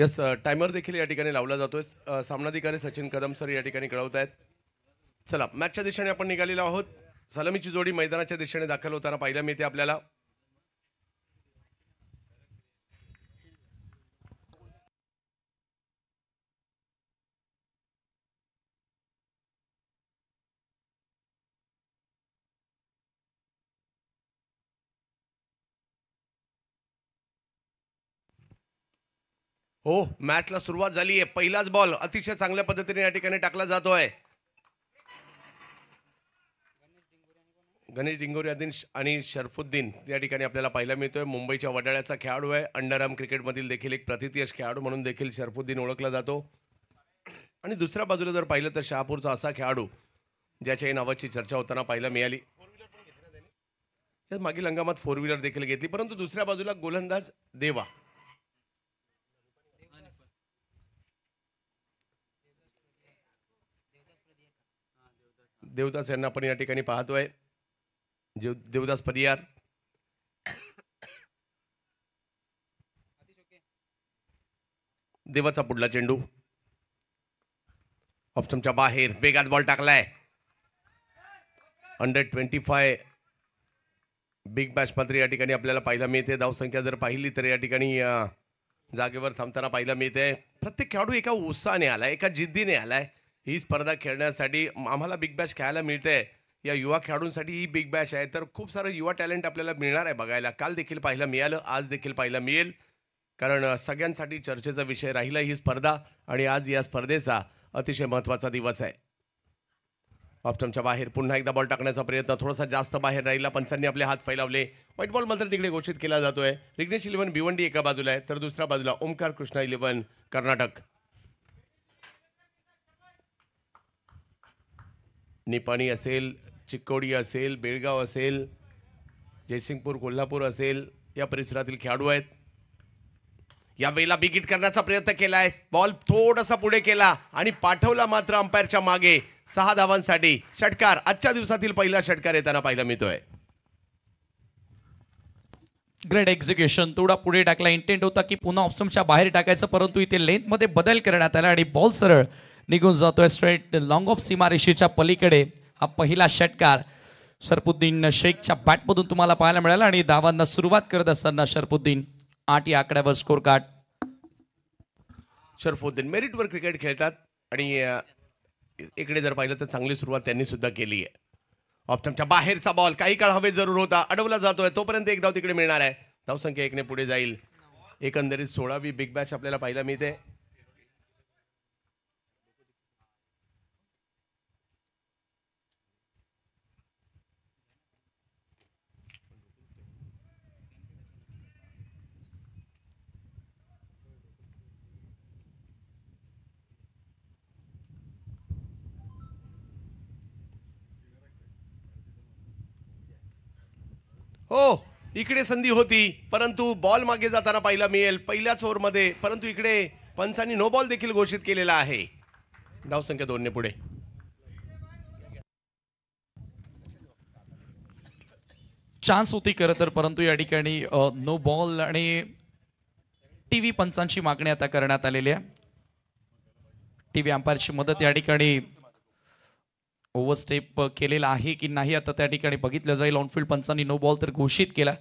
Yes, timer देखील या ठिकाणी लावला जातोय. सामनाधिकारी सचिन कदम सर या ठिकाणी कळवत आहेत. चला, मॅचच्या दिशेने आपण निघालेलो आहोत. सलामीची जोडी मैदानाच्या दिशेने दाखल होताना पाहायला मिळते आपल्याला. हो, मॅचला सुरुवात झाली आहे. पहिलाच बॉल अतिशय चांगल्या पद्धतीने या ठिकाणी टाकला जातोय. गणेश डिंगोरे आणि शरफुद्दीन या ठिकाणी आपल्याला पाहायला मिळतोय. मुंबईच्या वडाळ्याचा खेळाडू आहे. अंडरआर्म क्रिकेटमधील देखील एक प्रतिथयश खेळाडू म्हणून देखील शरफुद्दीन ओळखला जातो. आणि दुसऱ्या बाजूला जर पाहिलं तर शहापूरचा असा खेळाडू ज्याच्याही नावाची चर्चा होताना पाहायला मिळाली. मागील हंगामात 4 व्हीलर देखील घेतली, परंतु दुसऱ्या बाजूला गोलंदाज देवदास यांना आपण या ठिकाणी पाहतोय. देवदास परियार, देवाचा पुढला चेंडू ऑप्शनच्या बाहेर, वेगात बॉल टाकलाय. अंडर 25 बिग बॅश पात्र या ठिकाणी आपल्याला पाहायला मिळते. धावसंख्या जर पाहिली तर या ठिकाणी जागेवर थांबताना पाहायला मिळते. प्रत्येक खेळाडू एका उत्साहाने आलाय, एका जिद्दीने आलाय ही स्पर्धा खेळण्यासाठी. आम्हाला बिग बॅश खेळायला मिळते. या युवा खेळाडूंसाठी ही बिग बॅश आहे, तर खूप सारं युवा टॅलेंट आपल्याला मिळणार आहे बघायला. काल देखील पाहायला मिळालं, आज देखील पाहायला मिळेल, कारण सगळ्यांसाठी चर्चेचा विषय राहिला ही स्पर्धा. आणि आज या स्पर्धेचा अतिशय महत्त्वाचा दिवस आहे. ऑप्शनच्या बाहेर पुन्हा एकदा बॉल टाकण्याचा प्रयत्न, थोडासा जास्त बाहेर राहिला. पंचांनी आपले हात फैलावले. व्हाईट बॉल मात्र तिकडे घोषित केला जातोय. विघ्नेश 11 भिवंडी एका बाजूला आहे, तर दुसऱ्या बाजूला ओमकार कृष्णा 11 कर्नाटक. निपाणी असेल, चिक्कोडी असेल, बेळगाव असेल, जयसिंगपूर, कोल्हापूर असेल, या परिसरातील खेळाडू आहेत. या वेळेला बिग हिट करण्याचा प्रयत्न केलाय. बॉल थोडासा पुढे केला आणि पाठवला मात्र अंपायरच्या मागे 6 धावांसाठी. षटकार, आजच्या दिवसातील पहिला षटकार येताना पाहायला मिळतोय. Great execution. थोडा पुढे टाकला. इंटेंट होता की पुन्हा ऑप्शनच्या बाहेर टाकायचं, परंतु इथे लेंथमध्ये बदल करण्यात आला आणि बॉल सरळ निघून जातोय स्ट्रेट लॉंग ऑफ सीमारेषेच्या पलीकडे. हा पहिला षटकार शरफुद्दीन शेखच्या बॅटमधून तुम्हाला पाहायला मिळाला आणि धावांना सुरुवात करत असताना शरफुद्दीन 8 या आकड्यावर स्कोर कार्ड. शरफुद्दीन मेरिटवर क्रिकेट खेळतात आणि इकडे जर पाहिलं तर चांगली सुरुवात त्यांनी सुद्धा केली आहे. ऑप्शनच्या बाहेरचा बॉल काही काळ हवे जरूर होता, अडवला जातोय. तोपर्यंत एक धाव तिकडे मिळणार आहे. धावसंख्या 1 ने पुढे जाईल. एकंदरीत 16वी बिग बॅश आपल्याला पाहायला मिळते. हो, इकडे संधी होती, परंतु बॉल मागे जाताना पाहायला मिळेल पहिल्याच ओव्हरमध्ये. परंतु इकडे पंचांनी नो बॉल देखील घोषित केलेला आहे. धावसंख्या 2 ने पुढे. चान्स होती खरं तर, परंतु या ठिकाणी नो बॉल आणि टीव्ही पंचांची मागणी आता करण्यात आलेली आहे. टीव्ही अंपायरची मदत या ठिकाणी ओव्हरस्टेप केलेला आहे की नाही आता त्या ठिकाणी बघितलं जाईल. ऑनफिल्ड पंचांनी नो बॉल तर घोषित केला.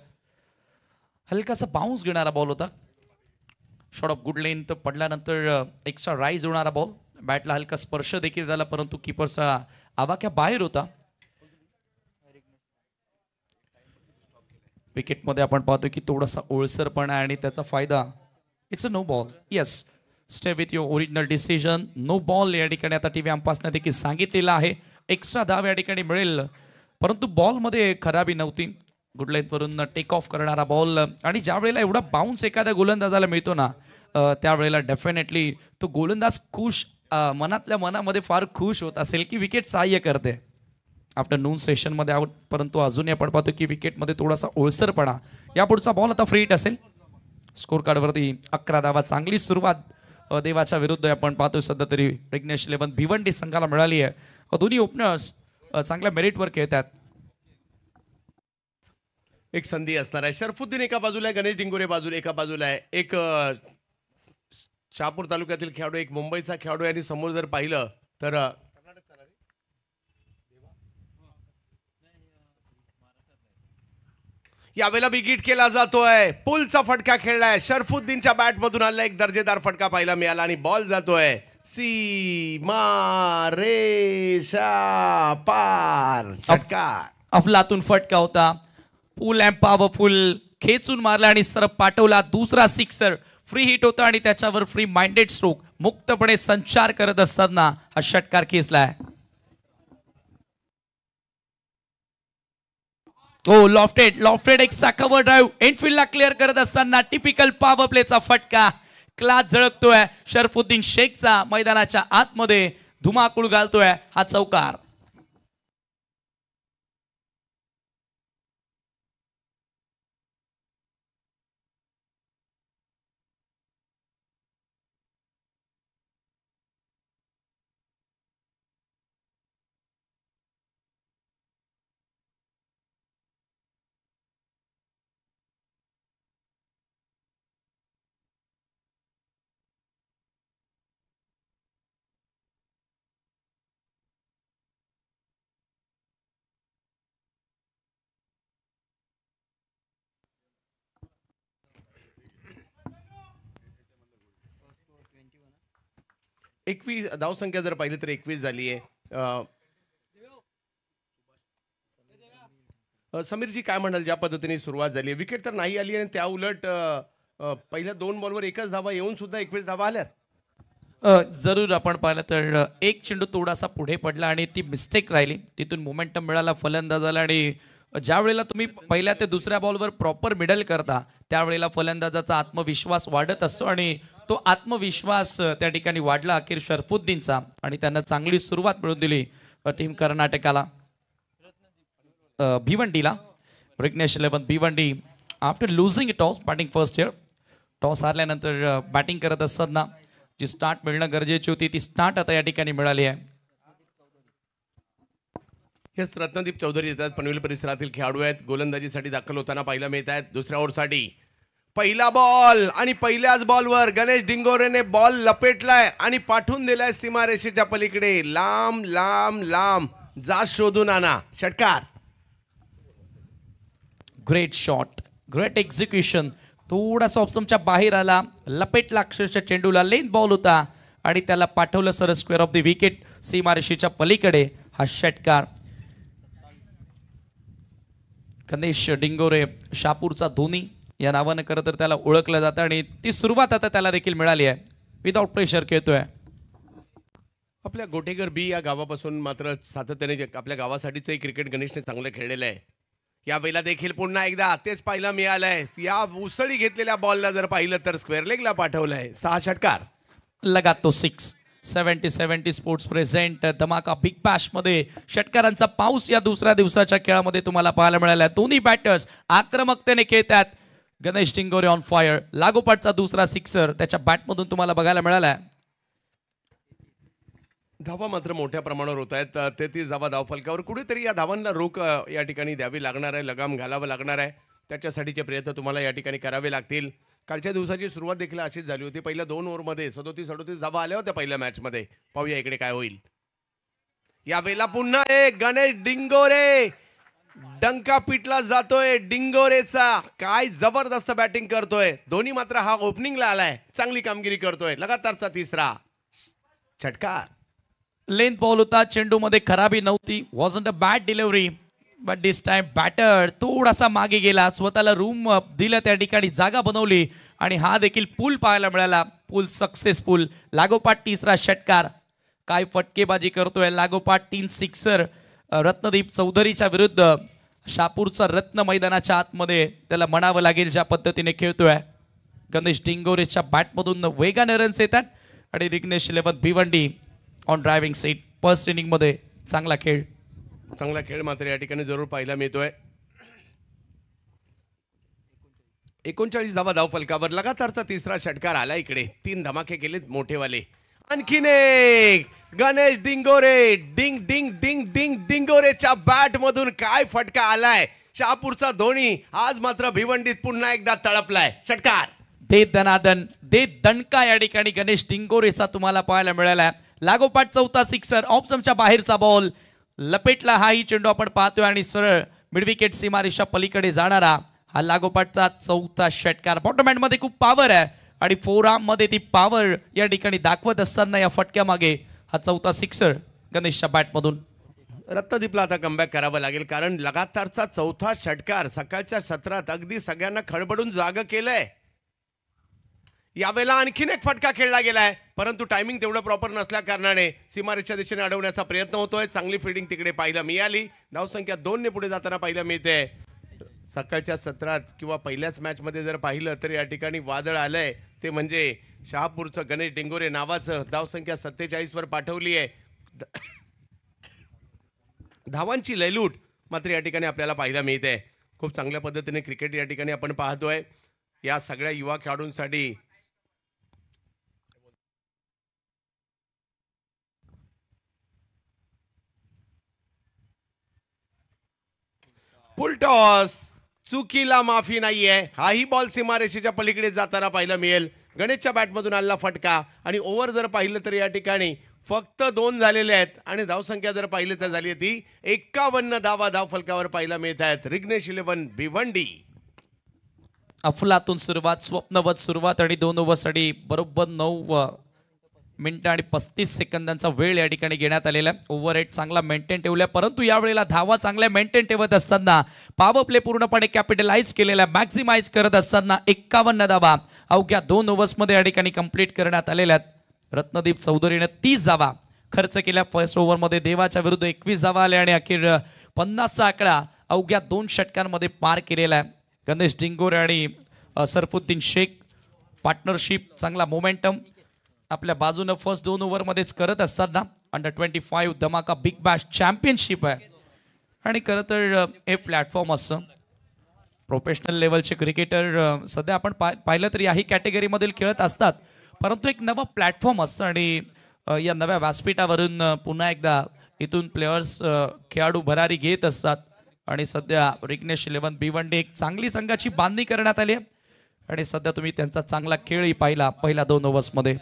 हलकासा बाउन्स घेणारा बॉल होता. शॉट ऑफ गुड लेंथ पडल्यानंतर एक्स्ट्रा राईज होणारा बॉल. बॅटला हलका स्पर्श देखील झाला, परंतु कीपरचा आवाक्या बाहेर होता. विकेटमध्ये आपण पाहतो की थोडासा ओळसरपणा आणि त्याचा फायदा. It's a no ball. Yes, stay with your original decision. No ball या ठिकाणी आता टीव्ही अंपायरने देखील सांगितलेलं आहे. एक्स्ट्रा धाव या ठिकाणी मिळेल, परंतु बॉलमध्ये खराबी नव्हती. गुड लेंथवरून टेक ऑफ करणारा बॉल आणि ज्या वेळेला एवढा बाउन्स एखाद्या गोलंदाजाला मिळतो ना, त्यावेळेला डेफिनेटली तो गोलंदाज खुश, मनातल्या मनामध्ये फार खुश होत असेल की विकेट सहाय्य करते. आफ्टरनून सेशनमध्ये आहोत, परंतु अजूनही आपण पाहतो की विकेटमध्ये थोडासा ओळसरपणा. या पुढचा बॉल आता फ्री हिट असेल. स्कोर कार्डवरती 11 धावा. चांगली सुरुवात देवाच्या विरुद्ध आपण पाहतोय सध्या तरी विघ्नेश 11 भिवंडी संघाला मिळाली आहे. दोन्ही ओपनर्स चांगल्या मेरिटवर खेळतात. एक संधी असणार आहे. शरफुद्दीन एका बाजूला आहे, गणेश डिंगोरे बाजूला एका बाजूला आहे. एक शहापूर तालुक्यातील खेळाडू, एक मुंबईचा खेळाडू आहे आणि समोर जर पाहिलं तर यावेळेला बिगिट केला जातोय. पुलचा फटका खेळलाय. शरफुद्दीनच्या बॅट मधून आला एक दर्जेदार फटका पाहायला मिळाला आणि बॉल जातोय सीमा रेषा पार. षटकार. अफलातून फटका होता. फुल अँड पॉवरफुल खेचून मारला आणि सरळ पाठवला. दुसरा सिक्सर. फ्री हिट होता आणि त्याच्यावर फ्री माइंडेड स्ट्रोक. मुक्तपणे संचार करत असताना हा षटकार खेचलाय. हो, लॉफ्टेड एक साकावर ड्राईव्ह एंडफिल्डला क्लिअर करत असताना टिपिकल पॉवर प्लेचा फटका. क्लास झळकतोय शरफुद्दीन शेखचा. मैदानाच्या आतमध्ये धुमाकूळ घालतोय हा चौकार. एकवीस धावसंख्या जर पाहिली तर 21 झाली आहे. समीरजी काय म्हणाल, ज्या पद्धतीने सुरुवात झाली, विकेट तर नाही आली आणि त्या उलट पहिल्या 2 बॉलवर एकच धावा येऊन सुद्धा 21 धावा आल्यात. जरूर आपण पाहिलं तर एक चेंडू थोडासा पुढे पडला आणि ती मिस्टेक राहिली. तिथून मोमेंटम मिळाला फलंदाजाला आणि ज्या वेळेला तुम्ही पहिल्या ते दुसऱ्या बॉलवर प्रॉपर मिडल करता त्यावेळेला फलंदाजाचा आत्मविश्वास वाढत असतो आणि तो आत्मविश्वास त्या ठिकाणी वाढला अखेर शरफुद्दीनचा आणि त्यांना चांगली सुरुवात मिळवून दिली टीम कर्नाटकाला. भिवंडीला Vighnesh 11 Bhiwandi after losing toss batting first year. Toss हारल्यानंतर बॅटिंग करत असताना जी स्टार्ट मिळणं गरजेची होती ती स्टार्ट आता या ठिकाणी मिळाली आहे. हेच रत्नदीप चौधरी येतात. पनवेल परिसरातील खेळाडू आहेत. गोलंदाजीसाठी दाखल होताना पाहायला मिळत आहेत. दुसऱ्या ओव्हरसाठी पहिला बॉल आणि पहिल्याच बॉलवर गणेश डिंगोरेने बॉल लपेटलाय आणि पाठवून दिलाय सीमारेषेच्या पलीकडे. लांब लांब लांब जा शोधून आणा. षटकार. Great shot, great execution. थोडासा ऑप्शनच्या बाहेर आला, लपेटला अक्षरशः चेंडूला. लेन बॉल होता आणि त्याला पाठवलं sir square of the wicket सीमारेषेच्या पलीकडे. हा षटकार. गणेश डिंगोरे शहापूरचा धोनी या नावानं खरं तर त्याला ओळखलं जातं आणि ती सुरुवात आता त्याला देखील मिळाली आहे. विदाउट प्रेशर खेळतोय. आपल्या गोटेगर बी या गावापासून मात्र सातत्याने आपल्या गावासाठीचंही क्रिकेट गणेशने चांगलं खेळलेलं आहे. या वेळेला देखील पुन्हा एकदा तेच पाहायला मिळालंय. या उसळी घेतलेल्या बॉलला जर पाहिलं तर स्क्वेअर लेगला पाठवलंय. 6 षटकार. लगातो 6. 70 स्पोर्ट्स प्रेझेंट धमाका बिग बॅश मध्ये षटकारांचा पाऊस या दुसऱ्या दिवसाच्या खेळामध्ये तुम्हाला पाहायला मिळाला. दोन्ही बॅटर्स आक्रमकतेने खेळतात. Ganesh Dingore on fire. लागोपाठचा दुसरा सिक्सर त्याच्या बॅटमधून तुम्हाला बघायला मिळाला. धावा मात्र मोठ्या प्रमाणावर होत आहेत. 33 धावा धावफलकावर. कुठेतरी या धावांना रोख या ठिकाणी द्यावी लागणार आहे. लगाम घालावं लागणार आहे. त्याच्यासाठीचे प्रयत्न तुम्हाला या ठिकाणी करावे लागतील. कालच्या दिवसाची सुरुवात देखील अशीच झाली होती. पहिल्या 2 ओव्हरमध्ये 37-38 धावा आल्या होत्या पहिल्या मॅचमध्ये. पाहूया इकडे काय होईल. यावेळेला पुन्हा एक गणेश डिंगोरे. डंका पिटला जातोय डिंगोरेचा. काय जबरदस्त बॅटिंग करतोय. धोनी मात्र हा ओपनिंगला आलाय. चांगली कामगिरी करतोय. लगातारचा तिसरा षटकार. लेंथ बॉल होता. चेंडूमध्ये खराबी नव्हती. Wasn't a bad delivery but this time batter थोडासा मागे गेला. स्वतःला रूम दिलं त्या ठिकाणी, जागा बनवली आणि हा देखील पूल पाहायला मिळाला. पूल सक्सेसफुल. लागोपाठ तिसरा षटकार. काय फटकेबाजी करतोय. लागोपाठ 3 सिक्सर रत्नदीप चौधरीच्या विरुद्ध. शहापूरचा रत्न मैदानाच्या आतमध्ये त्याला म्हणावं लागेल ज्या पद्धतीने खेळतोय. गणेश डिंगोरेच्या बॅटमधून वेगाने रन्स येतात आणि Vighnesh 11 Bhiwandi on driving seat. First इनिंगमध्ये चांगला खेळ. चांगला खेळ मात्र या ठिकाणी जरूर पाहायला मिळतोय. 39 धावा धावफलकावर. लगातारचा तिसरा षटकार आला इकडे. 3 धमाके केलेत मोठेवाले. आणखीन एक गणेश डिंगोरे. डिंग डिंग डिंग डिंग डिंगोरेच्या बॅट मधून काय फटका आलाय. शहापूरचा धोनी आज मात्र भिवंडीत पुन्हा एकदा तळपलाय. षटकार. दे दनादन दे दणका या ठिकाणी गणेश डिंगोरेचा तुम्हाला पाहायला मिळाला. लागोपाठ चौथा सिक्सर, ऑप्शनच्या बाहेरचा बॉल लपेटला. हाही चेंडू आपण पाहतोय आणि सरळ मिडविकेट सीमारेषा पलीकडे जाणारा हा लागोपाठचा चौथा षटकार. बॉटम हँड मध्ये खूप पॉवर आहे आणि फोर आर्म मध्ये ती पॉवर या ठिकाणी दाखवत असताना या फटक्यामागे हा चौथा सिक्सर गणेशच्या बॅटमधून. रत्नदीपला आता कमबॅक करावं लागेल, कारण लगातारचा चौथा षटकार सकाळच्या सत्रात अगदी सगळ्यांना खडबडून जागं केलंय. यावेळेला आणखीन एक फटका खेळला गेलाय, परंतु टायमिंग तेवढं प्रॉपर नसल्या कारणाने सीमारेषेच्या दिशेने अडवण्याचा प्रयत्न होतोय. चांगली फिल्डिंग तिकडे पाहायला मिळाली. धावसंख्या 2 ने पुढे जाताना पाहायला मिळते. सकाळच्या सत्रात किंवा पहिल्याच मॅच मध्ये जर पाहिलं तर या ठिकाणी वादळ आलंय, ते म्हणजे शहापूरचं गणेश डिंगोरे नावाचं. धावसंख्या 47 वर पाठवली आहे. धावांची लयलूट मात्र या ठिकाणी आपल्याला पाहायला मिळते. खूप चांगल्या पद्धतीने क्रिकेट या ठिकाणी आपण पाहतोय. या सगळ्या युवा खेळाडूंसाठी फुल टॉस, चुकीला माफी नाहीये. हाही बॉल सीमारेषेच्या पलीकडे जाताना पाहायला मिळेल. गणेशच्या बॅटमधून आलेला फटका आणि ओव्हर जर पाहिलं तर या ठिकाणी फक्त 2 झालेले आहेत आणि धावसंख्या जर पाहिली तर झाली ती 51 धावा धाव फलकावर पाहायला मिळत आहेत. रिग्नेश 11 भिवंडी. अफलातून सुरुवात, स्वप्नवत सुरुवात आणि 2 ओव्हरसाठी बरोबर 9 मिनिटं आणि 35 सेकंदांचा वेळ या ठिकाणी घेण्यात आलेला आहे. ओव्हर रेट चांगला मेंटेन ठेवला, परंतु यावेळेला धावा चांगल्या मेंटेन ठेवत असताना पॉवर प्ले पूर्णपणे कॅपिटलाइज केलेला, मॅक्झिमाइज करत असताना 51 धावा अवघ्या 2 ओव्हर्समध्ये या ठिकाणी कंप्लीट करण्यात आलेल्या आहेत. रत्नदीप चौधरीने 30 धावा खर्च केल्या. फर्स्ट ओव्हरमध्ये देवाच्या विरुद्ध 21 धावा आल्या आणि अखेर 50चा आकडा अवघ्या 2 षटकांमध्ये पार केलेला आहे. गणेश डिंगोरे आणि सरफुद्दीन शेख पार्टनरशिप, चांगला मोमेंटम आपल्या बाजूनं फर्स्ट 2 ओव्हरमध्येच करत असताना अंडर 25 धमाका बिग बॅश चॅम्पियनशिप आहे. आणि खरं तर हे प्लॅटफॉर्म असं प्रोफेशनल लेवलचे क्रिकेटर सध्या आपण पाहिलं तर याही कॅटेगरीमधील खेळत असतात, परंतु एक नवं प्लॅटफॉर्म असतं आणि या नव्या व्यासपीठावरून पुन्हा एकदा इथून प्लेयर्स खेळाडू भरारी घेत असतात. आणि सध्या रिग्नेश 11 भिवंडी एक चांगली संघाची बांधणी करण्यात आली आहे आणि सध्या तुम्ही त्यांचा चांगला खेळही पाहिला. पहिल्या 2 ओव्हर्समध्ये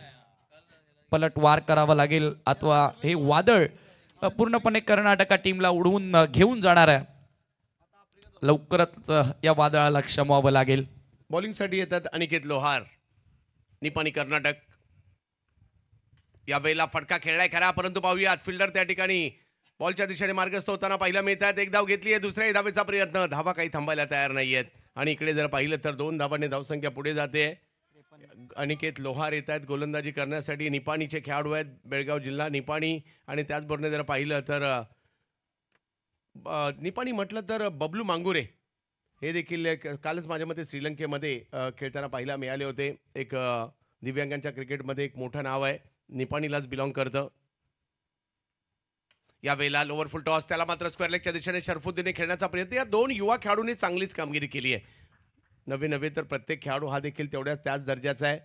पलटवार करावा लागेल अथवा हे वादळ पूर्णपणे कर्नाटका टीमला उडवून घेऊन जाणार आहे. लवकरच या वादळाला क्षमावं लागेल. बॉलिंगसाठी येतात अनिकेत लोहार, निपाणी कर्नाटक. यावेळेला फटका खेळलाय खरा, परंतु पाहूयात फिल्डर त्या ठिकाणी बॉलच्या दिशेने मार्गस्थ होताना पाहायला मिळतात. एक धाव घेतली आहे, दुसऱ्या धावेचा प्रयत्न. धावा काही थांबायला तयार नाहीयेत आणि इकडे जर पाहिलं तर 2 धावांनी धावसंख्या पुढे जाते. अनिकेत लोहार येत आहेत गोलंदाजी करण्यासाठी. निपाणीचे खेळाडू आहेत, बेळगाव जिल्हा निपाणी. आणि त्याचबरोबर जर पाहिलं तर निपाणी म्हटलं तर बबलू मांगुरे हे देखील कालच माझ्या मते श्रीलंकेमध्ये खेळताना पाहायला मिळाले होते. एक दिव्यांगांच्या क्रिकेटमध्ये एक मोठं नाव आहे, निपाणीलाच बिलॉंग करतं. यावेळेला लोअर फुल टॉस, त्याला मात्र स्क्वेअर लेगच्या दिशेने शरफुद्दीने खेळण्याचा प्रयत्न. या 2 युवा खेळाडूंनी चांगलीच कामगिरी केली आहे. नवे तर प्रत्येक खेळाडू हा देखील तेवढ्याच त्याच दर्जाचा आहे.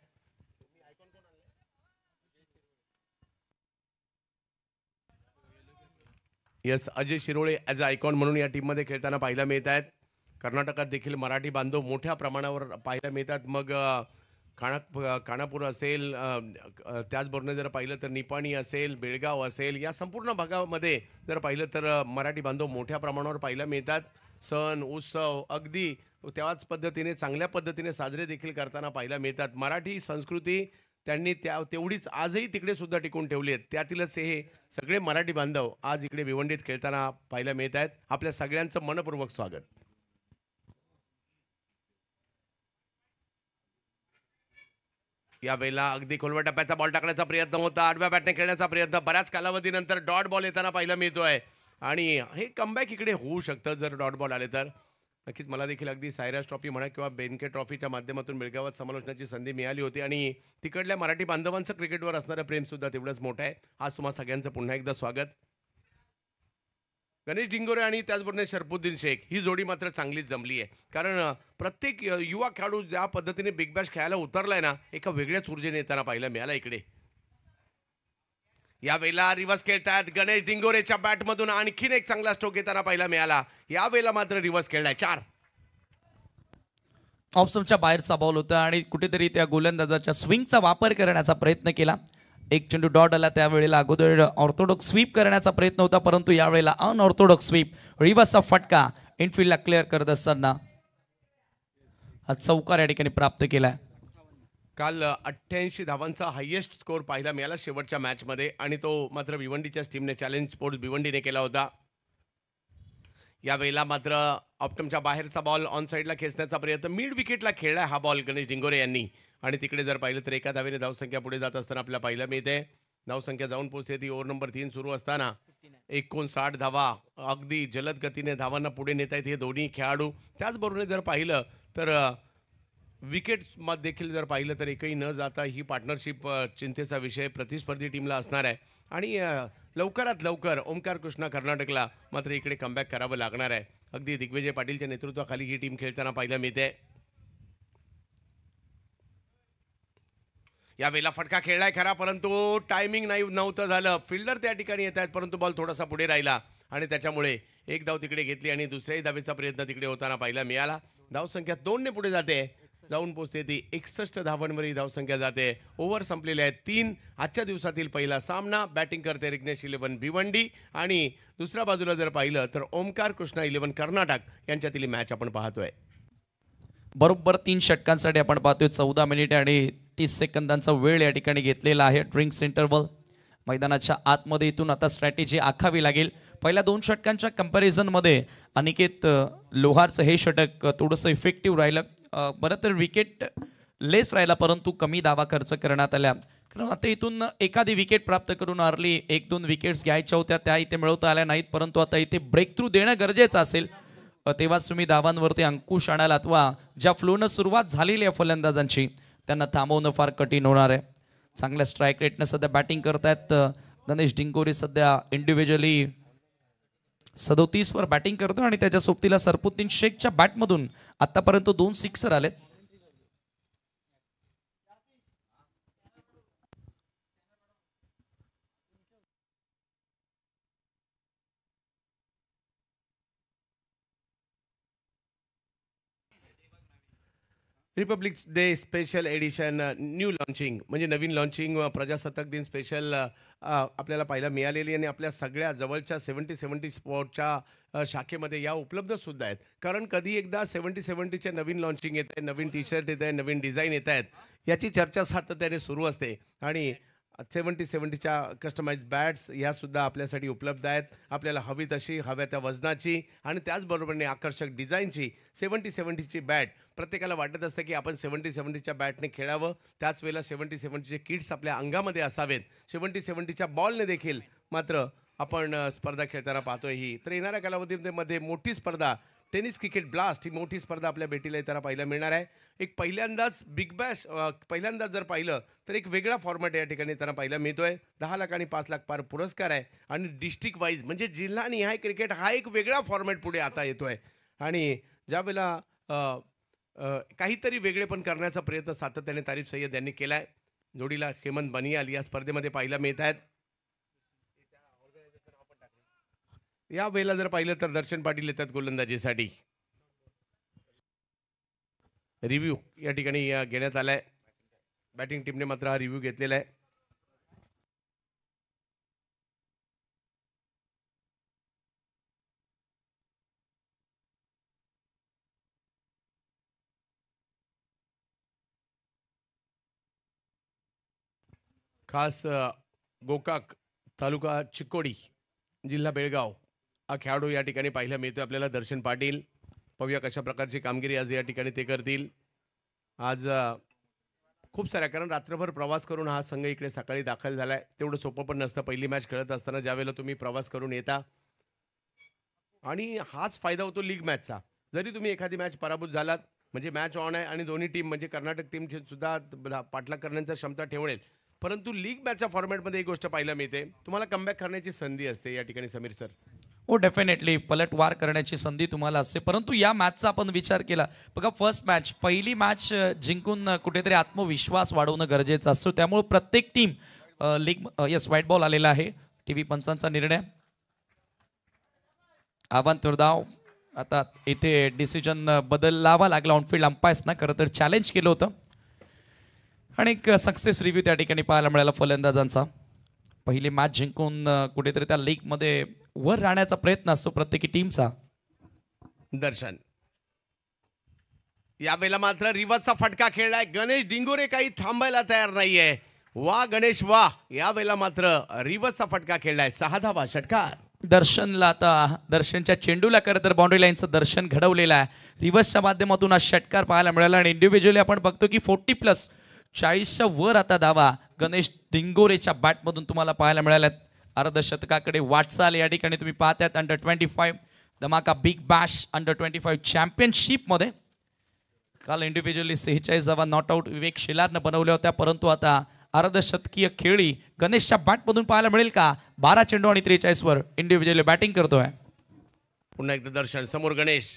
Yes, Ajay Shirole as a icon म्हणून या टीममध्ये खेळताना पाहायला मिळत आहेत. कर्नाटकात देखील मराठी बांधव मोठ्या प्रमाणावर पाहायला मिळतात. मग खानापूर असेल, त्याचबरोबर जर पाहिलं तर निपाणी असेल, बेळगाव असेल, या संपूर्ण भागामध्ये जर पाहिलं तर मराठी बांधव मोठ्या प्रमाणावर पाहायला मिळतात. सण उत्सव अगदी त्याच पद्धतीने चांगल्या पद्धतीने साजरे देखील करताना पाहायला मिळतात. मराठी संस्कृती त्यांनी तेवढीच आजही तिकडे सुद्धा टिकून ठेवली आहे. त्यातीलच हे सगळे मराठी बांधव आज इकडे भिवंडीत खेळताना पाहायला मिळत आहेत. आपल्या सगळ्यांचं मनपूर्वक स्वागत. यावेळेला अगदी खोलवर टप्प्याचा बॉल टाकण्याचा प्रयत्न होता. आडव्या बॅटने खेळण्याचा प्रयत्न, बऱ्याच कालावधीनंतर डॉट बॉल येताना पाहायला मिळतोय आणि हे कमबॅक इकडे होऊ शकतं जर डॉट बॉल आले तर. नक्कीच मला देखील अगदी सायराज ट्रॉफी म्हणा किंवा बेनके ट्रॉफीच्या माध्यमातून बेळगावात समालोचनाची संधी मिळाली होती आणि तिकडल्या मराठी बांधवांचं क्रिकेटवर असणारं प्रेम सुद्धा तेवढंच मोठं आहे. आज तुम्हा सगळ्यांचं पुन्हा एकदा स्वागत. गणेश डिंगोरे आणि त्याचबरोबर शरफुद्दीन शेख ही जोडी मात्र चांगलीच जमली आहे, कारण प्रत्येक युवा खेळाडू ज्या पद्धतीने बिग बॅश खेळायला उतरलाय ना, एका वेगळ्याच ऊर्जेने येताना पाहायला मिळाला इकडे. यावेळेला रिव्हर्स खेळतात गणेश डिंगोरेच्या बॅटमधून आणखीन एक चांगला स्ट्रोक येताना पाहायला मिळाला. यावेळेला मात्र रिव्हर्स खेळलाय 4. ऑप्शनच्या बाहेरचा बॉल होता आणि कुठेतरी त्या गोलंदाजाच्या स्विंगचा वापर करण्याचा प्रयत्न केला. एक चेंडू डॉट आला, त्यावेळेला अगोदर ऑर्थोडॉक्स स्वीप करण्याचा प्रयत्न होता, परंतु यावेळेला अनऑर्थोडॉक्स स्वीप, रिव्हर्सचा फटका इनफिल्डला क्लिअर करत असताना हा चौकार या ठिकाणी प्राप्त केलाय. काल 88 धावांचा हायेस्ट स्कोर पाहायला मिळाला शेवटच्या मॅचमध्ये आणि तो मात्र भिवंडीच्याच टीमने चॅलेंज स्पोर्ट्स भिवंडीने केला होता. यावेळेला मात्र ऑप्टमच्या बाहेरचा बॉल ऑन साईडला खेचण्याचा प्रयत्न, मिड विकेटला खेळलाय हा बॉल गणेश डिंगोरे यांनी आणि तिकडे जर पाहिलं तर एका धावेने धावसंख्या पुढे जात असताना आपल्याला पाहायला मिळते. धावसंख्या जाऊन पोहोचते ती ओव्हर नंबर 3 सुरू असताना 59 धावा अगदी जलद गतीने धावांना पुढे नेत आहेत हे दोन्ही खेळाडू. त्याचबरोबर जर पाहिलं तर विकेट्स देखील जर पाहिलं तर एकही न जाता ही पार्टनरशिप चिंतेचा विषय प्रतिस्पर्धी टीमला असणार आहे आणि लवकरात लवकर ओमकार कृष्णा कर्नाटकला मात्र इकडे कमबॅक करावं लागणार आहे. अगदी दिग्विजय पाटीलच्या नेतृत्वाखाली ही टीम खेळताना पाहायला मिळते. यावेळेला फटका खेळलाय खरा, परंतु टायमिंग नव्हतं झालं. फिल्डर त्या ठिकाणी येत आहेत, परंतु बॉल थोडासा पुढे राहिला आणि त्याच्यामुळे एक धाव तिकडे घेतली आणि दुसऱ्याही धावेचा प्रयत्न तिकडे होताना पाहायला मिळाला. धावसंख्या 2 ने पुढे जाते, जाऊन पोचते ती 61 धावांवर ही धावसंख्या जाते. ओव्हर संपलेले आहेत 3. आजच्या दिवसातील पहिला सामना. बॅटिंग करते रिग्नेश 11 भिवंडी आणि दुसऱ्या बाजूला जर पाहिलं तर ओमकार कृष्णा 11 कर्नाटक यांच्यातील मॅच आपण पाहतोय. बरोबर 3 षटकांसाठी आपण पाहतोय. 14 मिनिटे आणि 30 सेकंदांचा वेळ या ठिकाणी घेतलेला आहे. ड्रिंक्स इंटरवल मैदानाच्या आतमध्ये इथून आता स्ट्रॅटेजी आखावी लागेल. पहिल्या 2 षटकांच्या कंपॅरिझनमध्ये अनिकेत लोहारचं हे षटक थोडंसं इफेक्टिव्ह राहिलं. बरं तर विकेट लेस राहिला, परंतु कमी धावा खर्च करण्यात आल्या. कारण आता इथून एखादी विकेट प्राप्त करून अर्ली 1-2 विकेट्स घ्यायच्या होत्या, त्या इथे मिळवता आल्या नाहीत. परंतु आता इथे ब्रेक थ्रू देणं गरजेचं असेल, तेव्हाच तुम्ही धावांवरती अंकुश आणाल अथवा ज्या फ्लोनं सुरुवात झालेली आहे फलंदाजांची त्यांना थांबवणं फार कठीण होणार आहे. चांगल्या स्ट्राईक रेटनं सध्या बॅटिंग करतायत गणेश डिंगोरे. सध्या इंडिव्हिज्युअली 37 वर बॅटिंग करतो आणि त्याच्या सोबतीला सरपुद्दीन शेखच्या बॅटमधून आतापर्यंत 2 सिक्सर आलेत. Republic day special edition new launching म्हणजे नवीन लॉन्चिंग प्रजासत्ताक दिन स्पेशल आपल्याला पाहायला मिळालेली आणि आपल्या सगळ्या जवळच्या 70 स्पोर्टच्या शाखेमध्ये या उपलब्धसुद्धा आहेत. कारण कधी एकदा 70च्या नवीन लॉन्चिंग येत आहे, नवीन टी शर्ट येत आहे, नवीन डिझाईन येत आहेत, याची चर्चा सातत्याने सुरू असते आणि 70च्या कस्टमाइज बॅट्स ह्यासुद्धा आपल्यासाठी उपलब्ध आहेत. आपल्याला हवी तशी, हव्या त्या वजनाची आणि त्याचबरोबरने आकर्षक डिझाईनची 70ची बॅट प्रत्येकाला वाटत असतं की आपण 70च्या बॅटने खेळावं. त्याच वेळेला 70चे किट्स आपल्या अंगामध्ये असावेत. 70च्या बॉलने देखील मात्र आपण स्पर्धा खेळताना पाहतोय ही. तर येणाऱ्या कालावधीमध्ये मोठी स्पर्धा टेनिस क्रिकेट ब्लास्ट ही मोठी स्पर्धा आपल्या भेटीला येताना पाहायला मिळणार आहे. एक पहिल्यांदाच बिग बॅश पहिल्यांदाच जर पाहिलं तर एक वेगळा फॉर्मॅट या ठिकाणी येताना पाहायला मिळतोय. 10 लाख आणि 5 लाख पार पुरस्कार आहे आणि डिस्ट्रिक्ट वाईज म्हणजे जिल्हानिहाय क्रिकेट हा एक वेगळा फॉर्मॅट पुढे आता येतोय आणि ज्यावेळेला काहीतरी वेगळे पण करण्याचा प्रयत्न सातत्याने तारिफ सय्यद यांनी केलाय. जोडीला हेमंत बनियाल या स्पर्धेमध्ये पाहायला मिळत आहेत. या वेळेला जर पाहिलं तर दर्शन पाटील येतात गोलंदाजीसाठी. रिव्ह्यू या ठिकाणी घेण्यात आलाय. बॅटिंग टीमने मात्र हा रिव्ह्यू घेतलेला आहे. खास गोकाक तालुका चिकोडी जिल्हा बेळगाव हा खेळाडू या ठिकाणी पाहायला मिळतोय आपल्याला. दर्शन पाटील, पाहूया कशा प्रकारची कामगिरी आज या ठिकाणी ते करतील. आज खूप साऱ्या, कारण रात्रभर प्रवास करून हा संघ इकडे सकाळी दाखल झालाय. तेवढं सोपं पण नसतं पहिली मॅच खेळत असताना, ज्यावेळेला तुम्ही प्रवास करून येता. आणि हाच फायदा होतो लीग मॅचचा. जरी तुम्ही एखादी मॅच पराभूत झालात म्हणजे मॅच ऑन आहे आणि दोन्ही टीम म्हणजे कर्नाटक टीम सुद्धा पाठलाग करण्याची क्षमता ठेवणेल, परंतु लीग मॅचच्या फॉर्मॅटमध्ये एक गोष्ट पाहायला मिळते, तुम्हाला कमबॅक करण्याची संधी असते या ठिकाणी. समीर सर, हो डेफिनेटली पलटवार करण्याची संधी तुम्हाला असते. परंतु या मॅचचा आपण विचार केला बघा, फर्स्ट मॅच पहिली मॅच जिंकून कुठेतरी आत्मविश्वास वाढवणं गरजेचं असतं. त्यामुळे प्रत्येक team league yes white ball आलेला आहे. टीव्ही पंचांचा निर्णय. आव्हान धाव आता इथे डिसिजन बदलावा लागला ऑनफिल्ड अंपायर्सना. खरं तर चॅलेंज केलं होतं आणि एक सक्सेस रिव्ह्यू त्या ठिकाणी पाहायला मिळाला फलंदाजांचा. पहिली मॅच जिंकून कुठेतरी त्या लीगमध्ये वर राहण्याचा प्रयत्न असतो प्रत्येकी टीमचा. दर्शन यावेळेला मात्र रिव्हर्सचा फटका खेळलाय. गणेश डिंगोरे काही थांबायला तयार नाहीये. वा गणेश वा, यावेळेला मात्र रिव्हर्सचा फटका खेळलाय. 6 धावा षटकार. दर्शनला आता दर्शनच्या चेंडूला खरं तर बाउंड्री लाईनचं दर्शन घडवलेलं आहे. रिव्हर्सच्या माध्यमातून हा षटकार पाहायला मिळाला आणि इंडिव्हिज्युअली आपण बघतो की 40+ 40च्या वर आता धावा गणेश डिंगोरेच्या बॅटमधून तुम्हाला पाहायला मिळाल्यात. अर्धशतकाकडे वाटचाल या ठिकाणी तुम्ही पाहतायत. अंडर-25 धमाका बिग बॅश अंडर-25 चॅम्पियनशिपमध्ये काल इंडिव्हिज्युअली 46 धावा नॉट आउट विवेक शेलारनं बनवल्या होत्या. परंतु आता अर्धशतकीय खेळी गणेशच्या बॅटमधून पाहायला मिळेल का? 12 चेंडू आणि 43 वर इंडिव्हिज्युअली बॅटिंग करतोय. पुन्हा एकदा दर्शन समोर. गणेश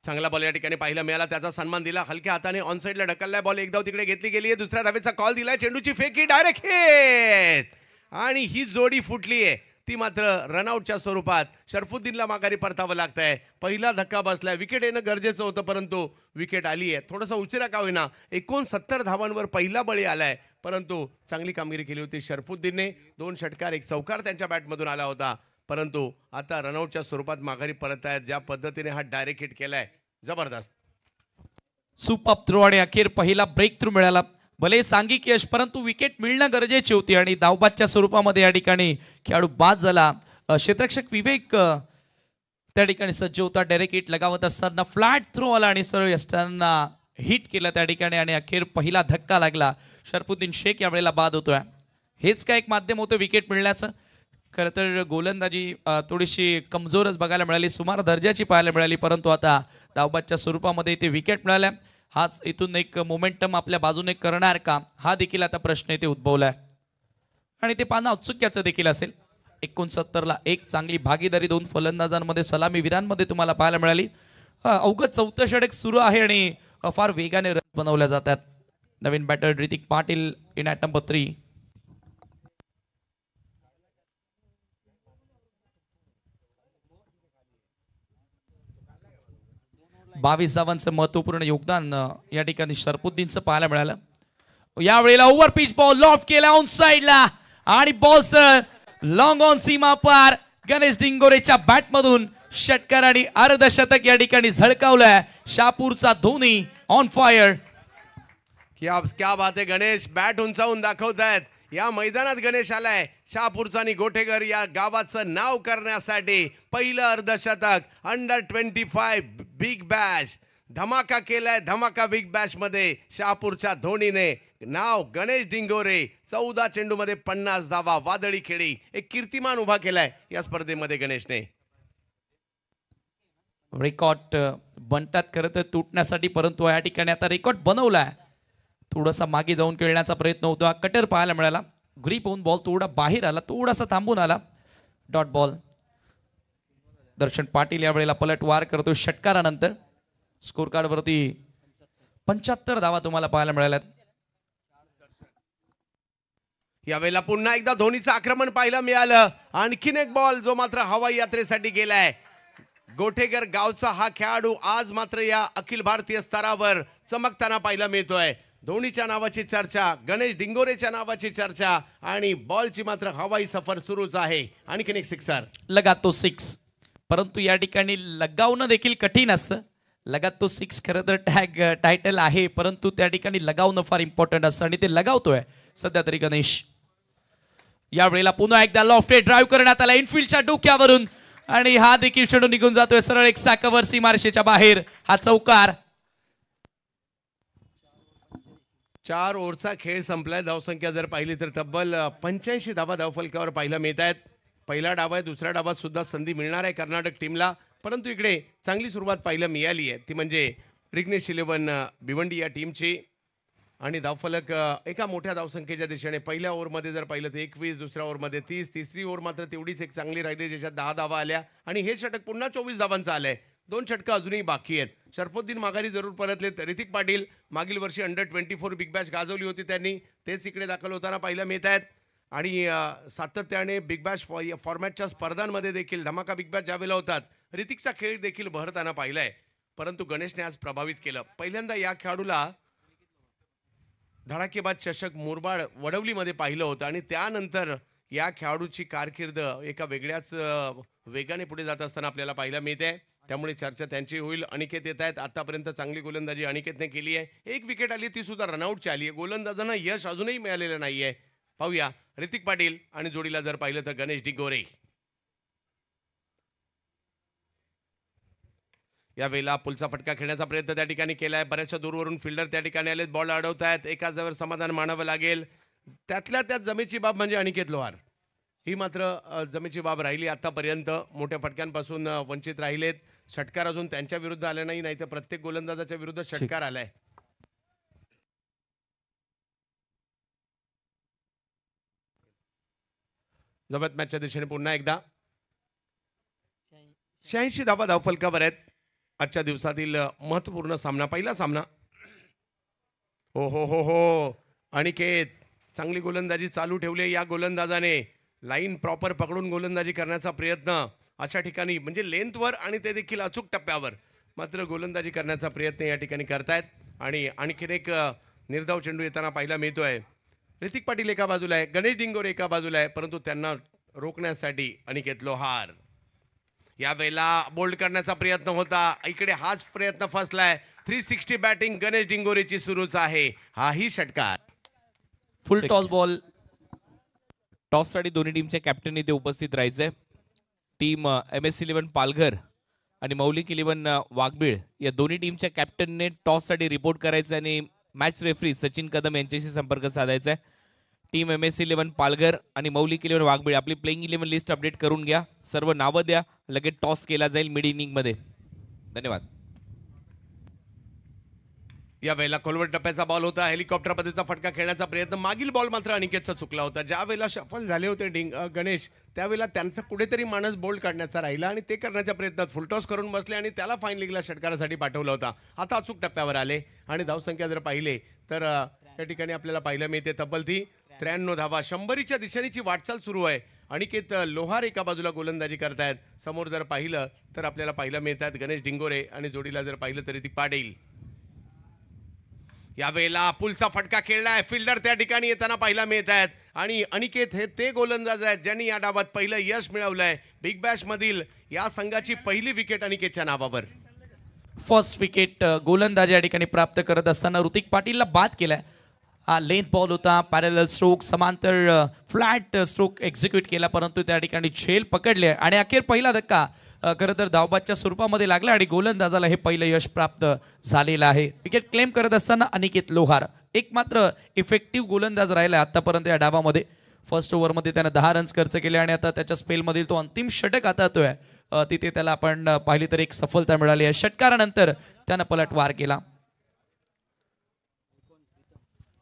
चांगला बॉल या ठिकाणी पाहायला मिळाला. त्याचा सन्मान दिला. हलक्या हाताने ऑन साईडला ढकललाय. बॉल एकदा तिकडे घेतली गेली आहे. दुसऱ्या धावेचा कॉल दिलाय. चेंडूची फेकी डायरेक्ट हिट आणि ही जोडी फुटली आहे. ती मात्र रनआउटच्या स्वरूपात शरफुद्दीनला माघारी परतावं लागतंय. पहिला धक्का बसलाय. विकेट येणं गरजेचं होतं परंतु विकेट आली आहे. थोडासा उशिरा का होईना 69 धावांवर पहिला बळी आलाय. परंतु चांगली कामगिरी केली होती शरफुद्दीनने. 2 षटकार 1 चौकार त्यांच्या बॅटमधून आला होता. परंतु आता रनआउटच्या स्वरूपात माघारी परत आहेत. ज्या पद्धतीने हा डायरेक्ट हिट केलाय जबरदस्त. सुपर थ्रो आणि अखेर पहिला ब्रेक थ्रू मिळाला. भले सांघिक यश परंतु विकेट मिळणं गरजेची होती आणि धावबादच्या स्वरूपामध्ये या ठिकाणी खेळाडू बाद झाला. क्षेत्ररक्षक विवेक त्या ठिकाणी सज्ज होता. डायरेक्ट हिट लगावत असताना फ्लॅट थ्रो आला आणि सरळ यष्टांना हिट केलं त्या ठिकाणी आणि अखेर पहिला धक्का लागला. शरफुद्दीन शेख यावेळेला बाद होतोय. हेच काय एक माध्यम होतं विकेट मिळण्याचं. खरं तर गोलंदाजी थोडीशी कमजोरच बघायला मिळाली. सुमार दर्जाची पाहायला मिळाली. परंतु आता धावबादच्या स्वरूपामध्ये इथे विकेट मिळाल्या. हाच इथून एक मोमेंटम आपल्या बाजूने करणार का? हा देखील आता प्रश्न इथे उद्भवलाय आणि ते पाहणं औत्सुक्याचं देखील असेल. 69ला एक चांगली भागीदारी 2 फलंदाजांमध्ये सलामीवीरांमध्ये तुम्हाला पाहायला मिळाली. अवघड 4थं षटक सुरू आहे आणि फार वेगाने रन बनवल्या जातात. नवीन batter Ritik Patil in at number 3. बावीस धावांचं महत्वपूर्ण योगदान या ठिकाणी शरफुद्दीनचं पाहायला मिळालं. यावेळेला ओव्हर पिच बॉल लॉफ्ट केला ऑन साइडला आणि बॉल लॉंग ऑन सीमा पार गणेश डिंगोरेच्या बॅटमधून षटकार आणि अर्धशतक या ठिकाणी झळकावलंय. शहापूरचा धोनी ऑन फायर. क्या बात आहे. गणेश बॅट उंचावून दाखवतायत. या मैदानात गणेश आलाय. शहापूरचा आणि गोठेकर या गावाचं नाव करण्यासाठी. पहिलं अर्धशतक अंडर-25 बिग बॅश धमाका केलाय. धमाका बिग बॅश मध्ये शहापूरच्या धोनीने. नाव गणेश डिंगोरे. 14 चेंडूमध्ये 50 धावा. वादळी खेळी. एक कीर्तिमान उभा केलाय या स्पर्धेमध्ये गणेशने. रेकॉर्ड बनतात खरं तर तुटण्यासाठी परंतु या ठिकाणी आता रेकॉर्ड बनवलाय. थोडासा मागे जाऊन खेळण्याचा प्रयत्न होता. कटर पाहायला मिळाला. ग्रीप होऊन बॉल थोडा बाहेर आला. थोडासा थांबून आला. Dot ball. दर्शन पाटील यावेळेला पलटवार करतो षटकारानंतर. स्कोर कार्डवरती 75 धावा तुम्हाला पाहायला मिळाल्यात. यावेळेला पुन्हा एकदा धोनीचं आक्रमण पाहायला मिळालं. आणखीन एक बॉल जो मात्र हवाई यात्रेसाठी गेलाय. गोठेकर गावचा हा खेळाडू आज मात्र या अखिल भारतीय स्तरावर चमकताना पाहायला मिळतोय. धोनीच्या नावाची चर्चा, गणेश डिंगोरेच्या नावाची चर्चा आणि बॉलची मात्र हवाई सफर सुरूच आहे. आणखीन एक सिक्सर. लगातो 6. परंतु या ठिकाणी लगावणं देखील कठीण असतं. लगातो 6 खरं तर टायटल आहे परंतु त्या ठिकाणी लगावणं फार इम्पॉर्टंट असतं आणि ते लगावतोय सध्या तरी गणेश. यावेळेला पुन्हा एकदा लॉफ्टेड ड्राईव्ह करण्यात आला इनफिल्डच्या डोक्यावरून आणि हा देखील चेंडू निघून जातोय सरळ एक साकावर सीमारेषेच्या बाहेर. हा चौकार. 4 ओव्हरचा खेळ संपलाय. धावसंख्या जर पाहिली तर तब्बल 85 धावा धावफलकावर पाहायला मिळत आहेत. पहिला डाव आहे. दुसऱ्या डावात सुद्धा संधी मिळणार आहे कर्नाटक टीमला. परंतु इकडे चांगली सुरुवात पाहायला मिळाली आहे. ती म्हणजे रिग्नेश 11 भिवंडी या टीमची. आणि धावफलक एका मोठ्या धावसंख्येच्या दिशेने. पहिल्या ओव्हरमध्ये जर पाहिलं तर 21, दुसऱ्या ओव्हरमध्ये 30, तिसरी ओव्हर मात्र तेवढीच एक चांगली राहिली ज्याच्यात 10 धावा आल्या आणि हे षटक पुन्हा 24 धावांचं आलंय. 2 षटकं अजूनही बाकी आहेत. शरफुद्दीन माघारी जरूर परतलेत. ऋतिक पाटील मागील वर्षी अंडर-24 बिग बॅश गाजवली होती त्यांनी. तेच इकडे दाखल होताना पाहायला मिळत आहेत. आणि सातत्याने बिग बॅश फॉर्मॅटच्या स्पर्धांमध्ये देखील धमाका बिग बॅश ज्यावेळेला होतात ऋतिकचा खेळ देखील बहरताना पाहिलाय, परंतु गणेशने आज प्रभावित केलं. पहिल्यांदा या खेळाडूला धडाकेबाज चषक मुरबाड वडवलीमध्ये पाहिलं होतं आणि त्यानंतर या खेळाडूची कारकीर्द एका वेगळ्याच वेगाने पुढे जात असताना आपल्याला पाहायला मिळते. त्यामुळे चर्चा त्यांची होईल. अनिकेत येत आहेत. आतापर्यंत चांगली गोलंदाजी अनिकेतने केली आहे. एक विकेट आली, ती सुद्धा रनआउटची आली आहे. गोलंदाजांना यश अजूनही मिळालेलं नाहीये. पाहूया ऋतिक पाटील आणि जोडीला जर पाहिलं तर गणेश डिंगोरे. यावेळेला पुलचा फटका खेळण्याचा प्रयत्न त्या ठिकाणी केलाय. बऱ्याचशा दूरवरून फिल्डर त्या ठिकाणी आलेत, बॉल अडवत आहेत. एकाच जागेवर समाधान मानावं लागेल. त्यातल्या त्यात जमेची बाब म्हणजे अनिकेत लोहार, ही मात्र जमेची बाब राहिली. आतापर्यंत मोठ्या फटक्यांपासून वंचित राहिलेत. षटकार अजून त्यांच्या विरुद्ध आले नाही, तर प्रत्येक गोलंदाजाच्या विरुद्ध षटकार आलाय. जबत मॅचच्या दिशेने पुन्हा एकदा 86 धावा धावफलकावर आहेत. आजच्या दिवसातील महत्वपूर्ण सामना, पहिला सामना. हो हो हो हो अनिकेत, चांगली गोलंदाजी चालू ठेवली या गोलंदाजाने. लाईन प्रॉपर पकडून गोलंदाजी करण्याचा प्रयत्न अशा ठिकाणी, म्हणजे लेंथवर आणि ते देखील अचूक टप्प्यावर मात्र गोलंदाजी करण्याचा प्रयत्न या ठिकाणी करतायत. आणि आणखीन एक निर्धाव चेंडू येताना पाहायला मिळतोय. ऋतिक पाटील एका बाजूला आहे, गणेश डिंगोरे एका बाजूला आहे, परंतु त्यांना रोखण्यासाठी अनिकेत लोहार. यावेळेला बोल्ड करण्याचा प्रयत्न होता, इकडे हाच प्रयत्न फसलाय. 360 बॅटिंग गणेश डिंगोरेची सुरूच आहे. हाही षटकार. फुल टॉस बॉल. टॉससाठी दोन्ही टीमच्या कॅप्टन इथे उपस्थित राहायचंय. टीम MS11 पालघर आणि मौलिक 11 वाघबीळ या दोन्ही टीमच्या कॅप्टनने टॉससाठी रिपोर्ट करायचं आणि मॅच रेफरी सचिन कदम यांच्याशी संपर्क साधायचा आहे. टीम MS11 पालघर आणि मौलिक 11 वाघबीळ आपली प्लेइंग 11 लिस्ट अपडेट करून घ्या. सर्व नावं द्या, लगेच टॉस केला जाईल मिड इनिंगमध्ये. धन्यवाद. या वेळेला खोलवर टप्प्याचा बॉल होता. हेलिकॉप्टर पद्धतीचा फटका खेळण्याचा प्रयत्न, मागील बॉल मात्र अनिकेतचा चुकला होता. ज्या वेळेला शफल झाले होते गणेश, त्यावेळेला त्यांचा कुठेतरी मानस बोल्ड काढण्याचा राहिला आणि ते करण्याच्या प्रयत्नात फुलटॉस करून बसले आणि त्याला फाईन लीगला षटकारासाठी पाठवला होता. आता अचूक टप्प्यावर आले आणि धावसंख्या जर पाहिले तर त्या ठिकाणी आपल्याला पाहायला मिळते तब्बल ती 93 धावा. 100च्या दिशेनेची वाटचाल सुरू आहे. अनिकेत लोहार एका बाजूला गोलंदाजी करतायत. समोर जर पाहिलं तर आपल्याला पाहायला मिळतात गणेश डिंगोरे आणि जोडीला जर पाहिलं तरी ती पाटील. यावेळेला पुलचा फटका खेळलाय, फिल्डर त्या ठिकाणी येताना पाहायला मिळत आहेत आणि अनिकेत हे ते गोलंदाज आहेत ज्यांनी या डावात पहिलं यश मिळवलंय. बिग बॅश मधील या संघाची पहिली विकेट अनिकेतच्या नावावर. फर्स्ट विकेट गोलंदाजी या ठिकाणी प्राप्त करत असताना ऋतिक पाटीलला बाद केलाय. हा लेंथ बॉल होता, पॅरलल स्ट्रोक, समांतर फ्लॅट स्ट्रोक एक्झिक्यूट केला, परंतु त्या ठिकाणी झेल पकडले आणि अखेर पहिला धक्का खरं तर धावबादच्या स्वरूपामध्ये लागला आणि गोलंदाजाला हे पहिलं यश प्राप्त झालेलं आहे. विकेट क्लेम करत असताना अनिकेत लोहार एक मात्र इफेक्टिव्ह गोलंदाज राहिला आतापर्यंत या डावामध्ये. फर्स्ट ओव्हरमध्ये त्यानं 10 रन्स खर्च केले आणि आता त्याच्या स्पेलमधील तो अंतिम षटक आता येतोय, तिथे त्याला आपण पाहिली तर एक सफलता मिळाली आहे. षटकारानंतर त्यानं पलटवार केला.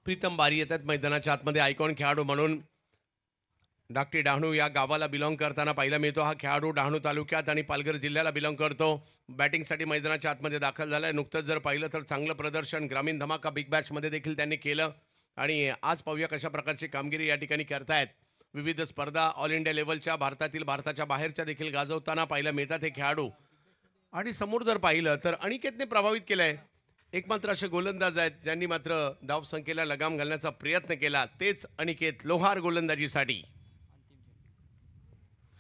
प्रीतम बारी येतात मैदानाच्या आतमध्ये आयकॉन खेळाडू म्हणून. धाकटी डहाणू या गावाला बिलॉंग करताना पाहायला मिळतो. हा खेळाडू डहाणू तालुक्यात आणि पालघर जिल्ह्याला बिलॉंग करतो. बॅटिंगसाठी मैदानाच्या आतमध्ये दाखल झालाय. नुकतंच जर पाहिलं तर चांगलं प्रदर्शन ग्रामीण धमाका बिग बॅशमध्ये देखील त्यांनी केलं आणि आज पाहूया कशा प्रकारची कामगिरी या ठिकाणी करतायत. विविध स्पर्धा ऑल इंडिया लेवलच्या भारताच्या बाहेरच्या देखील गाजवताना पाहायला मिळतात हे खेळाडू. आणि समोर जर पाहिलं तर अनिकेतने प्रभावित केलंय. एक मात्र असे गोलंदाज आहेत ज्यांनी मात्र धावसंख्येला लगाम घालण्याचा प्रयत्न केला, तेच अनिकेत लोहार गोलंदाजीसाठी.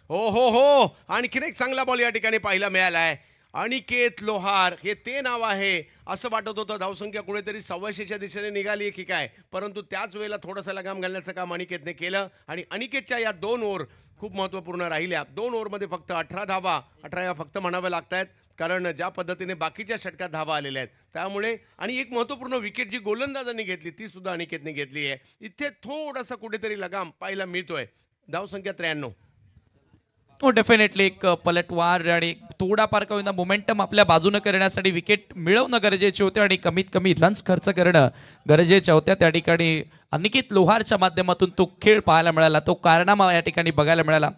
हो हो हो आणखीन एक चांगला बॉल या ठिकाणी पाहायला मिळाला आहे. अनिकेत लोहार हे ते नाव आहे. असं वाटत होतं धावसंख्या कुठेतरी 125च्या दिशेने निघाली की काय, परंतु त्याच वेळेला थोडंसं लगाम घालण्याचं काम अनिकेतने केलं आणि अनिकेतच्या या 2 ओव्हर खूप महत्त्वपूर्ण राहिल्या. 2 ओव्हरमध्ये फक्त 18 धावा, 18 फक्त म्हणाव्या लागत आहेत, कारण ज्या पद्धतीने बाकीच्या षटकात धावा आलेल्या आहेत त्यामुळे. आणि एक महत्त्वपूर्ण विकेट जी गोलंदाजांनी घेतली ती सुद्धा अनिकेतने घेतली आहे. इथे थोडासा कुठेतरी लगाम पाहायला मिळतोय. धावसंख्या 93. हो डेफिनेटली एक पलटवार आणि थोडाफार का होईना मोमेंटम आपल्या बाजूनं करण्यासाठी विकेट मिळवणं गरजेचे होते आणि कमीत कमी रन्स खर्च करणं गरजेच्या होत्या. त्या ठिकाणी अनिकेत लोहारच्या माध्यमातून तो खेळ पाहायला मिळाला, तो कारनामा या ठिकाणी बघायला मिळाला.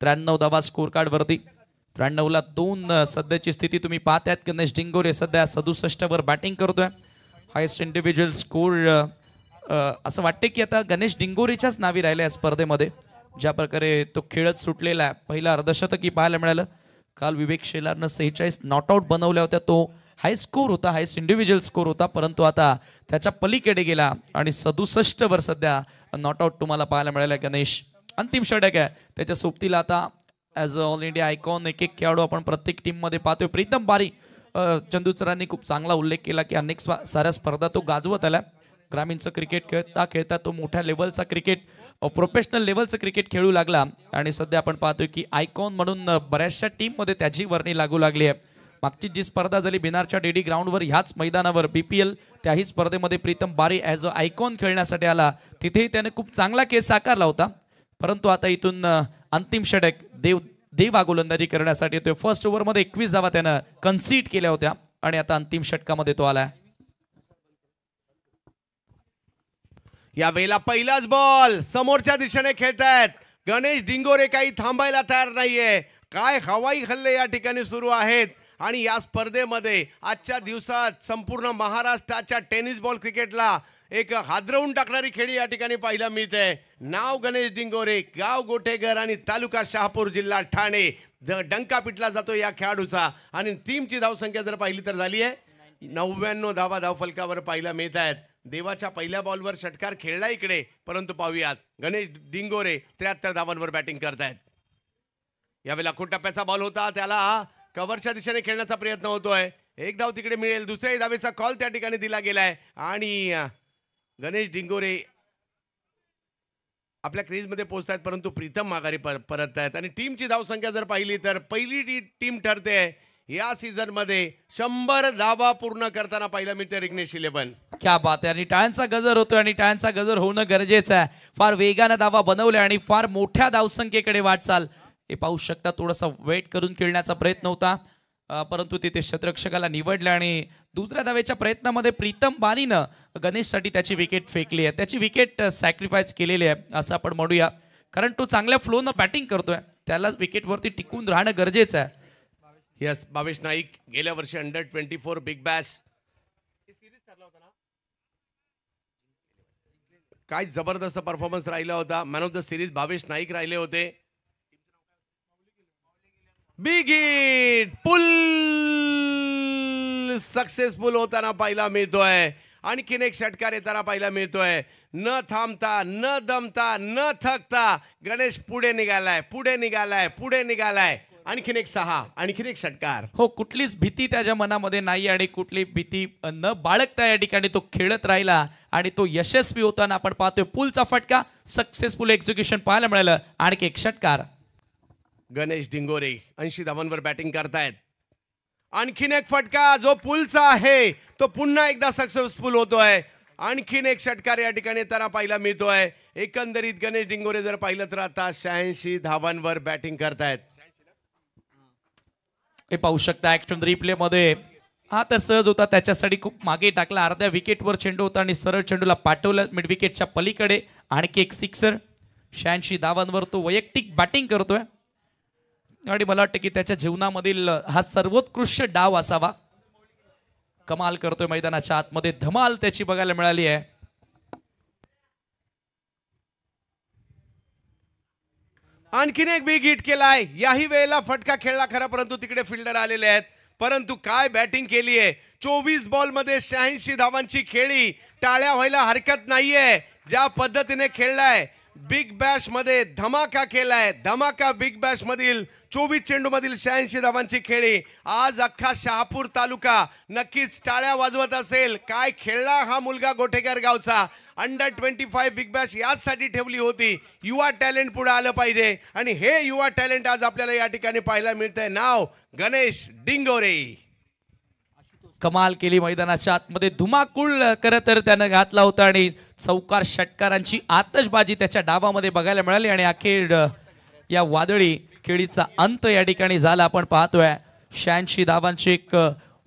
93 धावा स्कोर कार्डवरती. 93ला 2 सध्याची स्थिती तुम्ही पाहतायत. गणेश डिंगोरे सध्या 67वर बॅटिंग करतोय. हायेस्ट इंडिव्हिज्युअल स्कोर असं वाटते की आता गणेश डिंगोरेच्याच नावी राहिल्या या स्पर्धेमध्ये. ज्या प्रकारे तो खेळत सुटलेला आहे, पहिला अर्धशतकी पाहायला मिळालं. काल विवेक शेलारनं 46 नॉट आउट बनवल्या होत्या. तो हाय स्कोर होता, हायस्ट इंडिव्हिज्युअल स्कोर होता, परंतु आता त्याच्या पलीकडे गेला आणि 67 वर सध्या नॉट आउट तुम्हाला पाहायला मिळाला. गणेश अंतिम षटक आहे त्याच्या सोबतीला आता as a all India icon एक एक खेळाडू आपण प्रत्येक टीममध्ये पाहतोय. प्रीतम बारी, चंदू सरांनी खूप चांगला उल्लेख केला की अनेक साऱ्या स्पर्धा तो गाजवत आला. ग्रामीणचं क्रिकेट खेळता खेळता तो मोठ्या लेवलचा क्रिकेट, प्रोफेशनल लेवलचं क्रिकेट खेळू लागला आणि सध्या आपण पाहतोय की आयकॉन म्हणून बऱ्याचशा टीममध्ये त्याची वर्णी लागू लागली आहे. मागची जी स्पर्धा झाली बिनारच्या डीडी ग्राउंडवर, ह्याच मैदानावर BPL, त्याही स्पर्धेमध्ये प्रीतम बारी ॲज अ आयकॉन खेळण्यासाठी आला. तिथेही त्याने खूप चांगला केस साकारला होता, परंतु आता इथून अंतिम षटक देवा गोलंदाजी करण्यासाठी येतोय. फर्स्ट ओव्हरमध्ये 21 धावा त्यानं कन्सीड केल्या होत्या आणि आता अंतिम षटकामध्ये तो आलाय. या वेळेला पहिलाच बॉल समोरच्या दिशेने खेळतायत गणेश डिंगोरे, काही थांबायला तयार नाहीये. काय हवाई हल्ले या ठिकाणी सुरू आहेत आणि या स्पर्धेमध्ये आजच्या दिवसात संपूर्ण महाराष्ट्राच्या टेनिस बॉल क्रिकेटला एक हादरवून टाकणारी खेळी या ठिकाणी पाहायला मिळते. नाव गणेश डिंगोरे, गाव गोठेघर आणि तालुका शहापूर, जिल्हा ठाणे. डंका पिटला जातो या खेळाडूचा आणि टीमची धावसंख्या जर पाहिली तर झाली आहे 99 धावा धावफलकावर पाहायला मिळत आहेत. देवाच्या पहिल्या बॉलवर षटकार खेळला इकडे, परंतु पाहूयात गणेश डिंगोरे 73 धावांवर बॅटिंग करतायत. यावेळेला टप्प्याचा बॉल होता, त्याला कव्हरच्या दिशेने खेळण्याचा प्रयत्न होतोय. एक धाव तिकडे मिळेल, दुसऱ्याही धावेचा कॉल त्या ठिकाणी दिला गेलाय आणि गणेश डिंगोरे आपल्या क्रीजमध्ये पोहोचतायत, परंतु प्रीतम माघारी परत आहेत. आणि टीमची धावसंख्या जर पाहिली तर पहिली टीम ठरते या सीझन मध्ये 100 धावा पूर्ण करताना पाहिला मिळते रिग्नेश 11. क्या बात आहे. आणि टाळ्यांचा गजर होतोय आणि टाळ्यांचा गजर होणं गरजेचं आहे. फार वेगानं धावा बनवल्या आणि फार मोठ्या धावसंख्येकडे वाटचाल. हे पाहू शकता, थोडासा वेट करून खेळण्याचा प्रयत्न होता, परंतु तिथे शतरक्षकाला निवडलं आणि दुसऱ्या धावेच्या प्रयत्नामध्ये प्रीतम बारीनं गणेशसाठी त्याची विकेट फेकली आहे. त्याची विकेट सॅक्रिफाईस केलेली आहे असं आपण म्हणूया, कारण तो चांगल्या फ्लोनं बॅटिंग करतोय, त्याला विकेटवरती टिकून राहणं गरजेचं आहे. यस, भावेश नाईक गेल्या वर्षी अंडर-24 बिग बॅश काय जबरदस्त परफॉर्मन्स राहिला होता. Man of the series Bhavesh Naik राहिले होते. बिग हिट, पुल सक्सेसफुल होताना पाहायला मिळतोय. आणखीन एक षटकार येताना पाहायला मिळतोय. न थांबता, न दमता, न थकता गणेश पुढे निघालाय, पुढे निघालाय, पुढे निघालाय. आणखीन एक 6, आणखीन एक षटकार. हो, कुठलीच भीती त्याच्या मनामध्ये नाही आणि कुठली भीती न बाळगता या ठिकाणी तो खेळत राहिला आणि तो यशस्वी होताना आपण पाहतोय. पुलचा फटका, सक्सेसफुल एक्झिक्युशन पाहायला मिळालं. आणखी एक षटकार. गणेश डिंगोरे 80 धावांवर बॅटिंग करतायत. आणखीन एक फटका जो पुलचा आहे तो पुन्हा एकदा सक्सेसफुल होतोय. आणखीन एक षटकार या ठिकाणी येताना पाहायला मिळतोय. एकंदरीत गणेश डिंगोरे जर पाहिलं तर आता 86 धावांवर बॅटिंग करतायत. हे पाहू शकता ऍक्शन रिप्ले मध्ये, हा तर सहज होता, त्याच्यासाठी खूप मागे टाकला. अर्ध्या विकेटवर चेंडू होता आणि सरळ चेंडूला पाठवलं मिड विकेटच्या पलीकडे. आणखी एक सिक्सर. 86 धावांवर तो वैयक्तिक बॅटिंग करतोय आणि मला वाटतं की त्याच्या जीवनामधील हा सर्वोत्कृष्ट डाव असावा. कमाल करतोय मैदानाच्या आतमध्ये, धमाल त्याची बघायला मिळाली आहे. आणखीन एक बिग हिट केलाय. याही वेळेला फटका खेळला खरा, परंतु तिकडे फिल्डर आलेले आहेत. परंतु काय बॅटिंग केली आहे. 24 बॉल मध्ये 86 धावांची खेळी. टाळ्या व्हायला हरकत नाहीये. ज्या पद्धतीने खेळलाय, बिग बॅश मध्ये धमाका केलाय. धमाका बिग बॅश मधील 24 चेंडू मधील 86 धावांची खेळी. आज अख्खा शहापूर तालुका नक्कीच टाळ्या वाजवत असेल. काय खेळला हा मुलगा गोठेकर गावचा. अंडर-25 बिग बॅश याचसाठी ठेवली होती. युवा टॅलेंट पुढे आलं पाहिजे आणि हे युवा टॅलेंट आज आपल्याला या ठिकाणी पाहायला मिळतंय. नाव गणेश डिंगोरे. कमाल केली मैदानाच्या आतमध्ये, धुमाकूळ करत तर त्यानं घातला होता आणि चौकार षटकारांची आतषबाजी त्याच्या डावामध्ये बघायला मिळाली आणि अखेर या वादळी खेळीचा अंत या ठिकाणी झाला. आपण पाहतोय 86 धावांची एक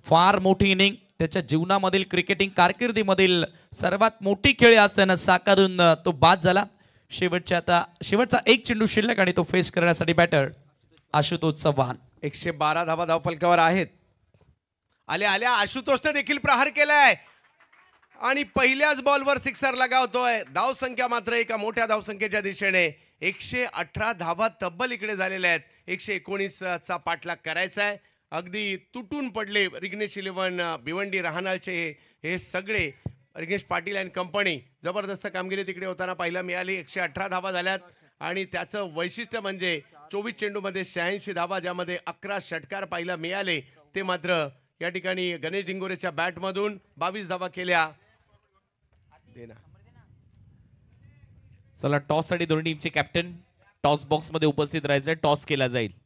फार मोठी इनिंग. त्याच्या जीवनामधील क्रिकेटिंग कारकिर्दीमधील सर्वात मोठी खेळी असताना साकारून तो बाद झाला. शेवटचा एक चेंडू शिल्लक आणि तो फेस करण्यासाठी बॅटर आशुतोष चव्हाण. 112 धावा धावफलकावर आहेत. आल्या आशुतोषने देखील प्रहार केलाय आणि पहिल्याच बॉलवर सिक्सर लगावतोय. धावसंख्या मात्र एका मोठ्या धावसंख्येच्या दिशेने 118 धावा तब्बल इकडे झालेल्या आहेत. 119चा पाठलाग करायचा आहे. अगदी तुटून पडले रिग्नेश इलेव्हन भिवंडी रहाणालचे हे सगळे. रिग्नेश पाटील अँड कंपनी जबरदस्त कामगिरी तिकडे होताना पाहायला मिळाली. 118 धावा झाल्यात आणि त्याचं वैशिष्ट्य म्हणजे 24 चेंडूमध्ये 86 धावा, ज्यामध्ये 11 षटकार पाहायला मिळाले. ते मात्र या ठिकाणी गणेश डिंगोरेच्या बॅटमधून 22 धावा केल्या. चला टॉस साठी दोन्ही टीमचे कॅप्टन टॉस बॉक्स मध्ये उपस्थित राहायचं. टॉस केला जाईल.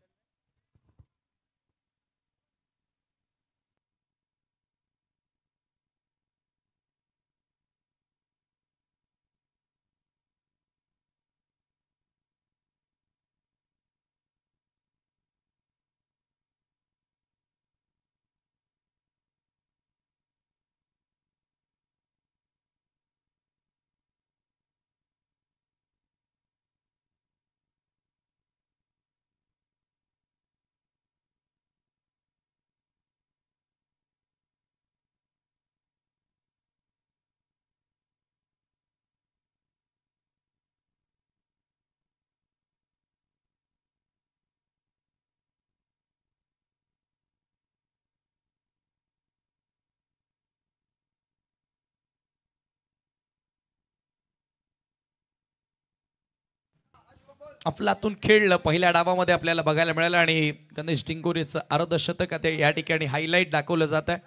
अफलातून खेळलं पहिल्या डावामध्ये आपल्याला बघायला मिळालं आणि गणेश डिंगोरेचं अर्धशतक आता या ठिकाणी हायलाईट दाखवलं जात आहे.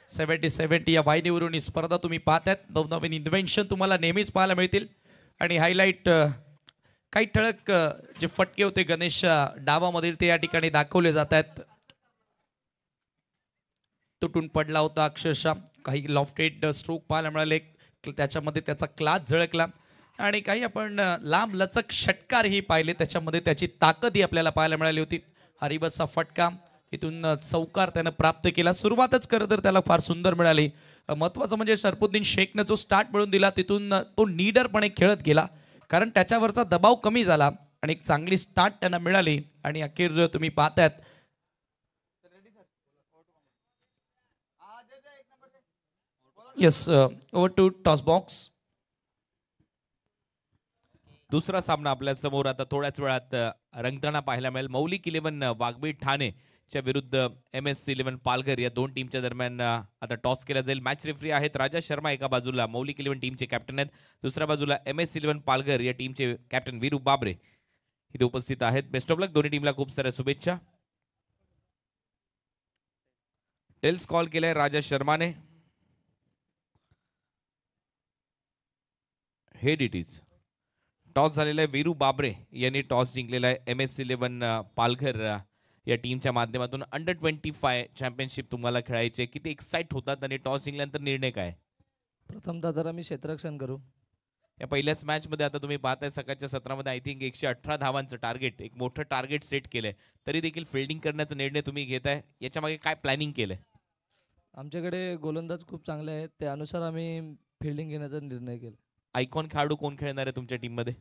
70-70 या वाहिनीवरून ही स्पर्धा तुम्ही पाहतायत. नवनवीन इन्व्हेन्शन तुम्हाला नेहमीच पाहायला मिळतील आणि हायलाईट काही ठळक जे फटके होते गणेश डावामधील ते या ठिकाणी दाखवले जात आहेत. तुटून पडला होता अक्षरशः. काही लॉफ्टेड स्ट्रोक पाहायला मिळाले, त्याच्यामध्ये त्याचा क्लास झळकला आणि काही आपण लांब लचक षटकारही पाहिले, त्याच्यामध्ये त्याची ताकदही आपल्याला पाहायला मिळाली होती. हरिबसचा फटका इथून चौकार त्यानं प्राप्त केला. सुरुवातच खरं तर त्याला फार सुंदर मिळाली. महत्त्वाचं म्हणजे शरफुद्दीन शेखनं जो स्टार्ट मिळून दिला तिथून तो नीडरपणे खेळत गेला, कारण त्याच्यावरचा दबाव कमी झाला आणि एक चांगली स्टार्ट त्यांना मिळाली. आणि अखेर तुम्ही पाहतायत yes over to toss box. दुसरा सामना आपल्या समोर आता थोड्याच वेळात रंगताना पाहायला मिळेल. मौलिक इलेव्हन वाघबीड ठाणे च्या विरुद्ध MS11 पालघर या दोन टीमच्या दरम्यान आता टॉस केला जाईल. मॅच रेफरी आहेत राजा शर्मा, एका बाजूला मौलिक इलेव्हन टीमचे कॅप्टन आहेत, दुसऱ्या बाजूला MS11 पालघर या टीमचे कॅप्टन वीरू बाबरे इथे उपस्थित आहेत. बेस्ट ऑफ लक दोन्ही टीमला खूप साऱ्या शुभेच्छा. टेल्स कॉल केलाय राजा शर्माने. Head it is. टॉस झालेला आहे. वीरू बाबरे यांनी टॉस जिंकलेला आहे. MS11 पालघर या टीमच्या माध्यमातून अंडर-25 चॅम्पियनशिप तुम्हाला खेळायचे. किती एक्साइट होतात आणि टॉस जिंकल्यानंतर निर्णय काय? प्रथमतः तर आम्ही क्षेत्ररक्षण करू. या पहिल्याच मॅच मध्ये आता तुम्ही पाहताय सकाळच्या सत्रामध्ये आय थिंक 118 धावांचं टार्गेट, एक मोठं टार्गेट सेट केलंय, तरी देखील फिल्डिंग करण्याचा निर्णय तुम्ही घेताय. याच्या मागे काय प्लॅनिंग केलंय? आमच्याकडे गोलंदाज खूप चांगले आहेत, त्यानुसार आम्ही फिल्डिंग घेण्याचा निर्णय केला. आयकॉन खेळाडू कोण खेळणार आहे तुमच्या टीम मध्ये?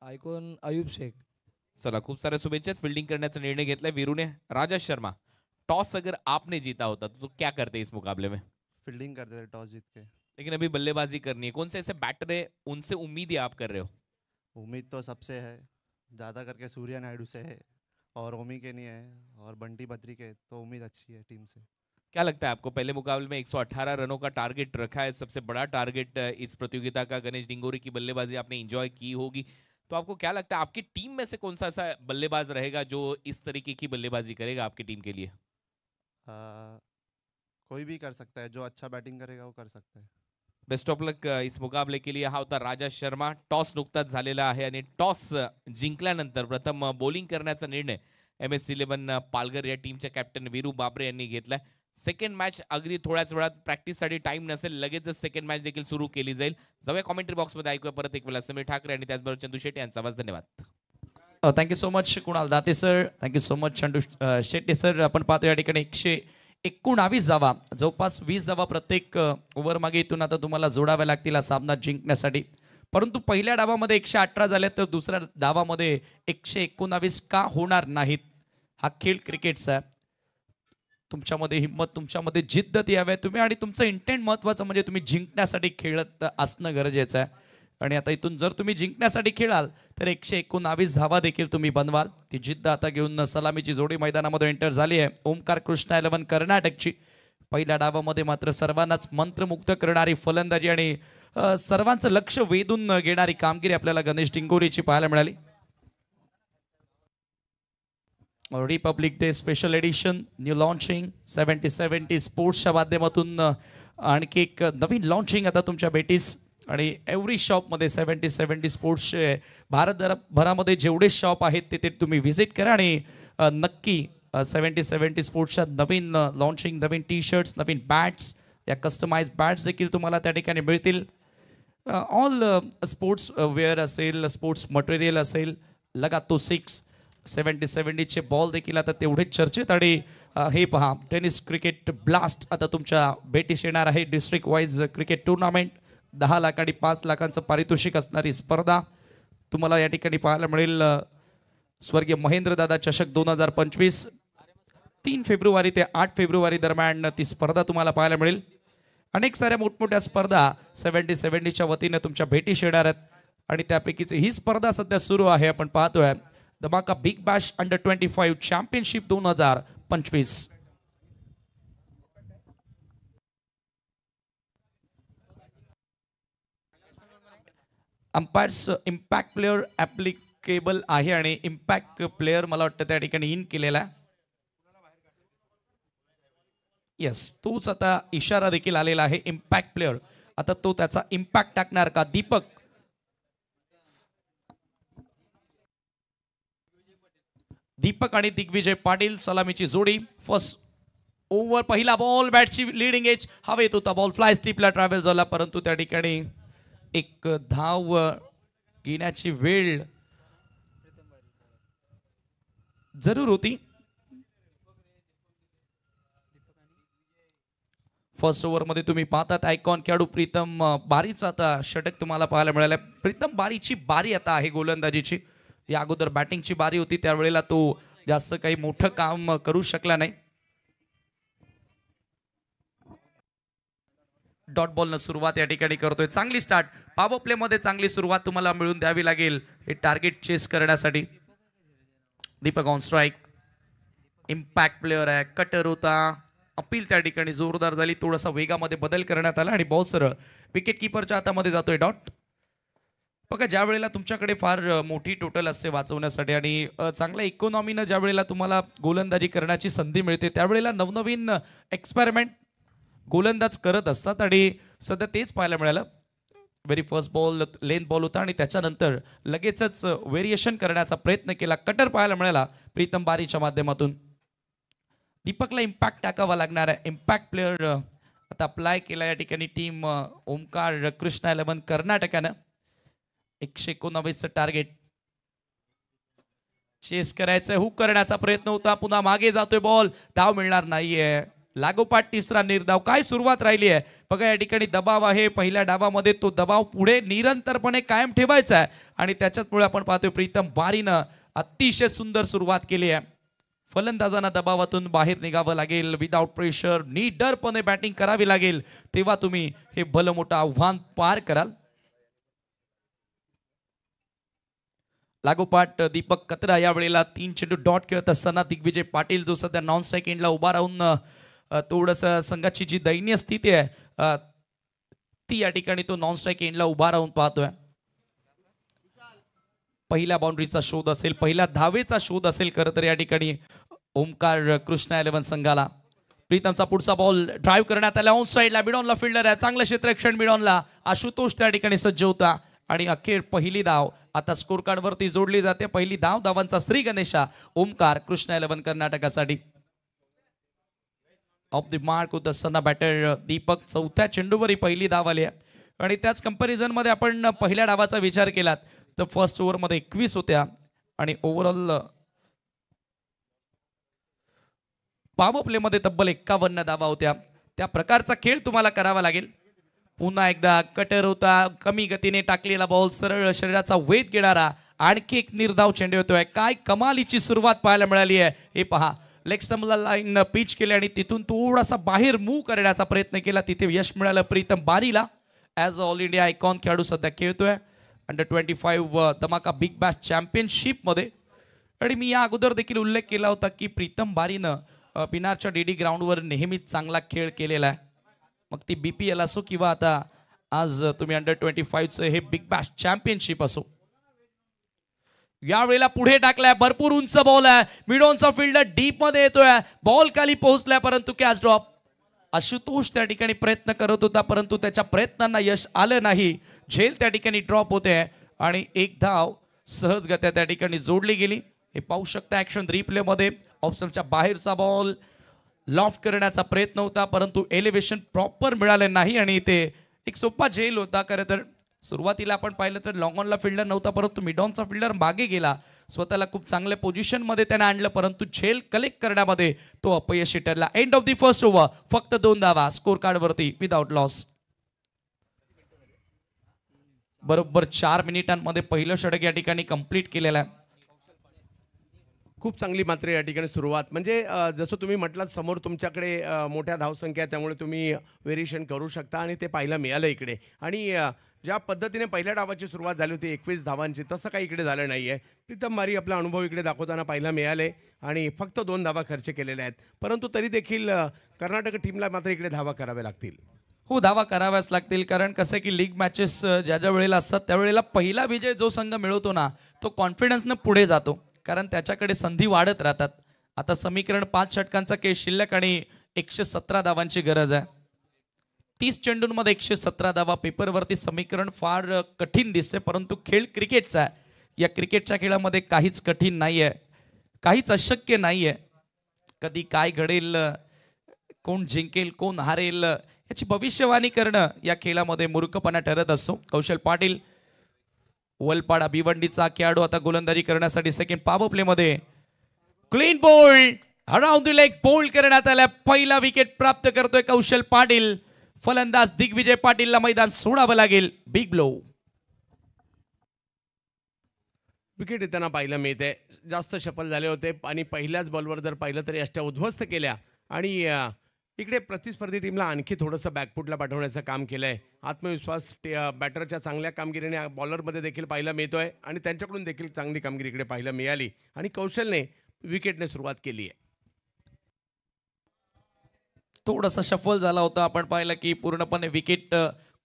आयकॉन अयूब शेख. चला खूप साऱ्या शुभेच्छा. फिल्डिंग करण्याचा निर्णय घेतलाय वीरूने. राजा शर्मा, टॉस अगर आपने जीता होता तो क्या करते इस मुकाबले में? फील्डिंग करते थे टॉस जीत के, लेकिन अभी बल्लेबाजी करनी है. कौन से ऐसे बैटर है उनसे उम्मीद आप कर रहे हो? उम्मीद तो सबसे है, ज़्यादा करके सूर्या नायडू से है और ओमी के नहीं है और बंटी बद्री के, तो उम्मीद अच्छी है टीम से. क्या लगता है आपको? पहले मुकाबले में 118 रनों का टारगेट रखा है, सबसे बड़ा टारगेट इस प्रतियोगिता का. गणेश डिंगोरे की बल्लेबाजी आपने एंजॉय की होगी, तो आपको क्या लगता है आपकी टीम में से कौन सा ऐसा बल्लेबाज रहेगा जो इस तरीके की बल्लेबाजी करेगा आपकी टीम के लिए? कोई भी कर सकता है, जो अच्छा बैटिंग करेगा वो कर सकता है. बेस्ट ऑफ लक इस मुकाबले के लिए. हा होता राजा शर्मा. टॉस नुकताच झालेला आहे आणि टॉस जिंकल्यानंतर प्रथम बॉलिंग करण्याचा निर्णय MS11 पालघर या टीमच्या कॅप्टन वीरू बाबरे यांनी घेतलाय. सेकंड मॅच अगदी थोड्याच वेळात, प्रॅक्टिससाठी टाइम नसेल, लगेचच सेकंड मॅच देखील सुरू केली जाईल. जाऊया कॉमेंट्री बॉक्समध्ये, ऐकूया परत एक वेळा समीर ठाकरे आणि त्याचबरोबर चंदू शेट्टी यांचा आवाज. धन्यवाद. Thank you so much Kunal Date sir, thank you so much Chandu Shetty sir. आपण पाहतो या ठिकाणी 119 धावा, जवळपास 20 धावा प्रत्येक ओव्हर मागे इथून आता तुम्हाला जोडाव्या लागतील हा सामना जिंकण्यासाठी. परंतु पहिल्या डावामध्ये 118 झाले तर दुसऱ्या डावामध्ये 119 का होणार नाहीत? हा खेळ क्रिकेटचा आहे. तुमच्यामध्ये हिंमत, तुमच्यामध्ये जिद्द ती हवी आहे तुम्ही, आणि तुमचं इंटेंट महत्त्वाचं म्हणजे तुम्ही जिंकण्यासाठी खेळत असणं गरजेचं आहे. आणि आता इथून जर तुम्ही जिंकण्यासाठी खेळाल तर 119 धावा देखील तुम्ही बनवाल. ती जिद्द आता घेऊन सलामीची जोडी मैदानामध्ये एंटर झाली आहे. ओमकार कृष्णा 11 कर्नाटकची. पहिल्या डावामध्ये मात्र सर्वांनाच मंत्रमुग्ध करणारी फलंदाजी आणि सर्वांचं लक्ष वेधून घेणारी कामगिरी आपल्याला गणेश डिंगोरेची पाहायला मिळाली. Republic day special edition new launching 70-70 स्पोर्ट्सच्या माध्यमातून आणखी एक नवीन लॉन्चिंग आता तुमच्या भेटीस. आणि एव्हरी शॉपमध्ये 70-70 स्पोर्ट्सचे भारतभरामध्ये जेवढे शॉप आहेत तिथे तुम्ही व्हिजिट करा आणि नक्की 70-70 स्पोर्ट्सच्या नवीन लॉन्चिंग, नवीन टी शर्ट्स, नवीन बॅट्स, या कस्टमाइज बॅट्स देखील तुम्हाला त्या ठिकाणी मिळतील. ऑल स्पोर्ट्स वेअर असेल, स्पोर्ट्स मटेरियल असेल, लगातो 6 70-70चे बॉल देखील आता तेवढेच चर्चेत. आणि हे पहा, टेनिस क्रिकेट ब्लास्ट आता तुमच्या भेटीस येणार आहे. District wise cricket tournament, 10 lakh आणि 5 लाखांचं पारितोषिक असणारी स्पर्धा तुम्हाला या ठिकाणी पाहायला मिळेल. स्वर्गीय महेंद्रदादा चषक 2025 3 फेब्रुवारी ते 8 फेब्रुवारी दरम्यान ती स्पर्धा तुम्हाला पाहायला मिळेल. अनेक साऱ्या मोठमोठ्या स्पर्धा 70-70च्या वतीने तुमच्या भेटीस येणार आहेत आणि त्यापैकीच ही स्पर्धा सध्या सुरू आहे. आपण पाहतोय धमाका big Bash under 25 championship 2025. Umpires impact player applicable आहे आणि इम्पॅक्ट प्लेअर मला वाटतं त्या ठिकाणी इन केलेला आहे. येस, तोच आता इशारा देखील आलेला आहे इम्पॅक्ट प्लेअर. आता तो त्याचा इम्पॅक्ट टाकणार का? दीपक आणि दिग्विजय पाटील सलामीची जोडी. फर्स्ट ओव्हर, पहिला बॉल, बॅटची लिडिंग एज, हवेत होता बॉल, फ्लाय स्लिपला ट्रॅव्हल झाला, परंतु त्या ठिकाणी एक धाव घेण्याची वेळ जरूर होती. फर्स्ट ओव्हर मध्ये तुम्ही पाहतात आयकॉन खेळाडू प्रीतम बारीचा आता षटक तुम्हाला पाहायला मिळाला. प्रीतम बारीची बारी आता आहे गोलंदाजीची. या अगोदर बॅटिंगची बारी होती, त्यावेळेला तो जास्त काही मोठं काम करू शकला नाही. डॉट बॉलनं सुरुवात या ठिकाणी करतोय. चांगली स्टार्ट, पॉवर प्ले मध्ये चांगली सुरुवात तुम्हाला मिळून द्यावी लागेल हे टार्गेट चेस करण्यासाठी. Deepak on strike, impact player आहे, कटर होता, अपील त्या ठिकाणी जोरदार झाली, थोडासा वेगामध्ये बदल करण्यात आला आणि बॉल सरळ विकेट किपरच्या हातामध्ये जातोय. डॉट बघा, ज्या वेळेला तुमच्याकडे फार मोठी टोटल असते वाचवण्यासाठी आणि चांगल्या इकॉनॉमीनं ज्या वेळेला तुम्हाला गोलंदाजी करण्याची संधी मिळते त्यावेळेला नवनवीन एक्सपेरिमेंट गोलंदाज करत असतात आणि सध्या तेच पाहायला मिळालं. Very first ball length ball होता आणि त्याच्यानंतर लगेचच व्हेरिएशन करण्याचा प्रयत्न केला. कटर पाहायला मिळाला प्रीतम बारीच्या माध्यमातून. दीपकला इम्पॅक्ट टाकावा लागणार आहे. इम्पॅक्ट प्लेअर आता अप्लाय केला या ठिकाणी टीम ओमकार कृष्णा 11 कर्नाटकानं. 119चं टार्गेट चेस करायचं, हुक करण्याचा प्रयत्न होता, पुन्हा मागे जातोय बॉल, धाव मिळणार नाहीये. लागोपाठ तिसरा निर्धाव. काय सुरुवात राहिली आहे बघा, या ठिकाणी दबाव आहे. पहिल्या डावामध्ये तो दबाव पुढे निरंतरपणे कायम ठेवायचा आहे आणि त्याच्याचमुळे आपण पाहतोय प्रीतम बारीनं अतिशय सुंदर सुरुवात केली आहे. फलंदाजांना दबावातून बाहेर निघावं लागेल, विदाउट प्रेशर निडरपणे बॅटिंग करावी लागेल, तेव्हा तुम्ही हे भलं मोठं आव्हान पार कराल. लागोपाठ दीपक कतरा या वेळेला 3 चेंडू डॉट खेळत असताना दिग्विजय पाटील जो सध्या नॉन स्ट्राईक एंडला उभा राहून थोडंसं संघाची जी दयनीय स्थिती आहे ती या ठिकाणी तो नॉन स्ट्राईक एंडला उभा राहून पाहतोय. पहिल्या बाउंड्रीचा शोध असेल, पहिल्या धावेचा शोध असेल खरं तर या ठिकाणी ओमकार कृष्णा 11 संघाला. प्रीतमचा पुढचा बॉल ड्राईव्ह करण्यात आला ऑन साईडला. मिडॉनला फिल्डर आहे, चांगलं क्षेत्ररक्षण मिडॉनला. आशुतोष त्या ठिकाणी सज्ज होता आणि अखेर पहिली धाव आता स्कोर कार्ड वरती जोडली जाते. पहिली धावांचा श्री गणेशा ओमकार कृष्णा 11 कर्नाटकासाठी. ऑफ द मार्क होत असताना बॅटर दीपक चौथ्या चेंडूवरही पहिली धाव आली आहे आणि त्याच कंपॅरिझन मध्ये आपण पहिल्या डावाचा विचार केलात तर फर्स्ट ओव्हर मध्ये 21 होत्या आणि ओव्हरऑल पॉवर प्ले मध्ये तब्बल 51 धावा होत्या. त्या प्रकारचा खेळ तुम्हाला करावा लागेल. पुन्हा एकदा कटर होता, कमी गतीने टाकलेला बॉल, सरळ शरीराचा वेध घेणारा आणखी एक निर्धाव चेंडू होतोय. काय कमालीची सुरुवात पाहायला मिळाली आहे हे पहा. लेग स्टंपला लाईन पिच केली आणि तिथून थोडासा बाहेर मूव्ह करण्याचा प्रयत्न केला. तिथे यश मिळालं प्रीतम बारीला. As a all India icon खेळाडू सध्या खेळतोय अंडर 25 धमाका बिग बॅश चॅम्पियनशिपमध्ये. आणि मी या अगोदर देखील उल्लेख केला होता की प्रीतम बारीनं पिनारच्या डीडी ग्राउंडवर नेहमीच चांगला खेळ केलेला आहे. मग ती BPL असो किंवा आता आज तुम्ही अंडर 25चं हे बिग बॅश चॅम्पियनशिप असो. यावेळेला पुढे टाकलाय, भरपूर उंच बॉल आहे, मिडॉनचा फिल्डर डीप मध्ये येतोय, बॉल खाली पोहोचलाय परंतु कॅच ड्रॉप. आशुतोष त्या ठिकाणी प्रयत्न करत होता परंतु त्याच्या प्रयत्नांना यश आलं नाही. झेल त्या ठिकाणी ड्रॉप होते आणि एक धाव सहजगत्या त्या ठिकाणी जोडली गेली. हे पाहू शकता ऍक्शन रिप्ले मध्ये. ऑप्शनच्या बाहेरचा बॉल लॉफ्ट करण्याचा प्रयत्न होता परंतु एलिव्हेशन प्रॉपर मिळालं नाही आणि इथे एक सोपा झेल होता. खरं तर सुरुवातीला आपण पाहिलं तर लॉंग ऑनला फिल्डर नव्हता परंतु मिडॉनचा फिल्डर मागे गेला. स्वतःला खूप चांगल्या पोझिशनमध्ये त्याने आणलं परंतु झेल कलेक्ट करण्यामध्ये तो अपयशी ठरला. End of the first over. फक्त 2 धावा स्कोर कार्डवरती विदाउट लॉस. बरोबर 4 मिनिटांमध्ये पहिलं षटक या ठिकाणी कंप्लीट केलेलं आहे. खूप चांगली मात्र या ठिकाणी सुरुवात. म्हणजे जसं तुम्ही म्हटलात समोर तुमच्याकडे मोठ्या धावसंख्या त्यामुळे तुम्ही व्हेरिएशन करू शकता आणि ते पाहायला मिळालं इकडे. आणि ज्या पद्धतीने पहिल्या डावाची सुरुवात झाली होती 21 धावांची, तसं काही इकडे झालं नाही आहे. प्रीतम बारी आपला अनुभव इकडे दाखवताना पाहायला मिळाले आणि फक्त 2 धावा खर्च केलेल्या आहेत. परंतु तरी देखील कर्नाटक टीमला मात्र इकडे धावा कराव्या लागतील. हो, धावा कराव्याच लागतील कारण कसं आहे की लीग मॅचेस ज्या ज्या वेळेला असतात त्यावेळेला पहिला विजय जो संघ मिळवतो ना तो कॉन्फिडन्सनं पुढे जातो कारण त्याच्याकडे संधी वाढत राहतात. आता समीकरण 5 षटकांचा खेळ शिल्लक आणि 117 धावांची गरज आहे. 30 चेंडूंमध्ये 117 धावा. पेपरवरती समीकरण फार कठीण दिसते परंतु खेळ क्रिकेटचा आहे. या क्रिकेटच्या खेळामध्ये काहीच कठीण नाही आहे, काहीच अशक्य नाही आहे. कधी काय घडेल, कोण जिंकेल कोण हारेल याची भविष्यवाणी करणं या खेळामध्ये मूर्खपणा ठरत असतो. कौशल पाटील वलपाडा भिवंडीचा खेळाडू आता गोलंदाजी करण्यासाठी सेकंड पॉवर प्ले मध्ये. Clean bowled around the leg bowled करण्यात आला. पहिला विकेट प्राप्त करतोय कौशल पाटील. फलंदाज दिग्विजय पाटीलला मैदान सोडावं लागेल. Big blow. विकेट येताना पाहायला मिळते. जास्त सफल झाले होते आणि पहिल्याच बॉलवर जर पाहिलं तरी अष्टा उद्ध्वस्त केल्या आणि इकडे प्रतिस्पर्धी टीमला आणखी थोडंसं बॅकफुटला पाठवण्याचं काम केलं आहे. आत्मविश्वास बॅटरच्या चांगल्या कामगिरीने बॉलरमध्ये देखील पाहायला मिळतोय आणि त्यांच्याकडून देखील चांगली कामगिरी इकडे पाहायला मिळाली आणि कौशलने विकेटने सुरुवात केली आहे. थोडासा शफल झाला होता. आपण पाहिलं की पूर्णपणे विकेट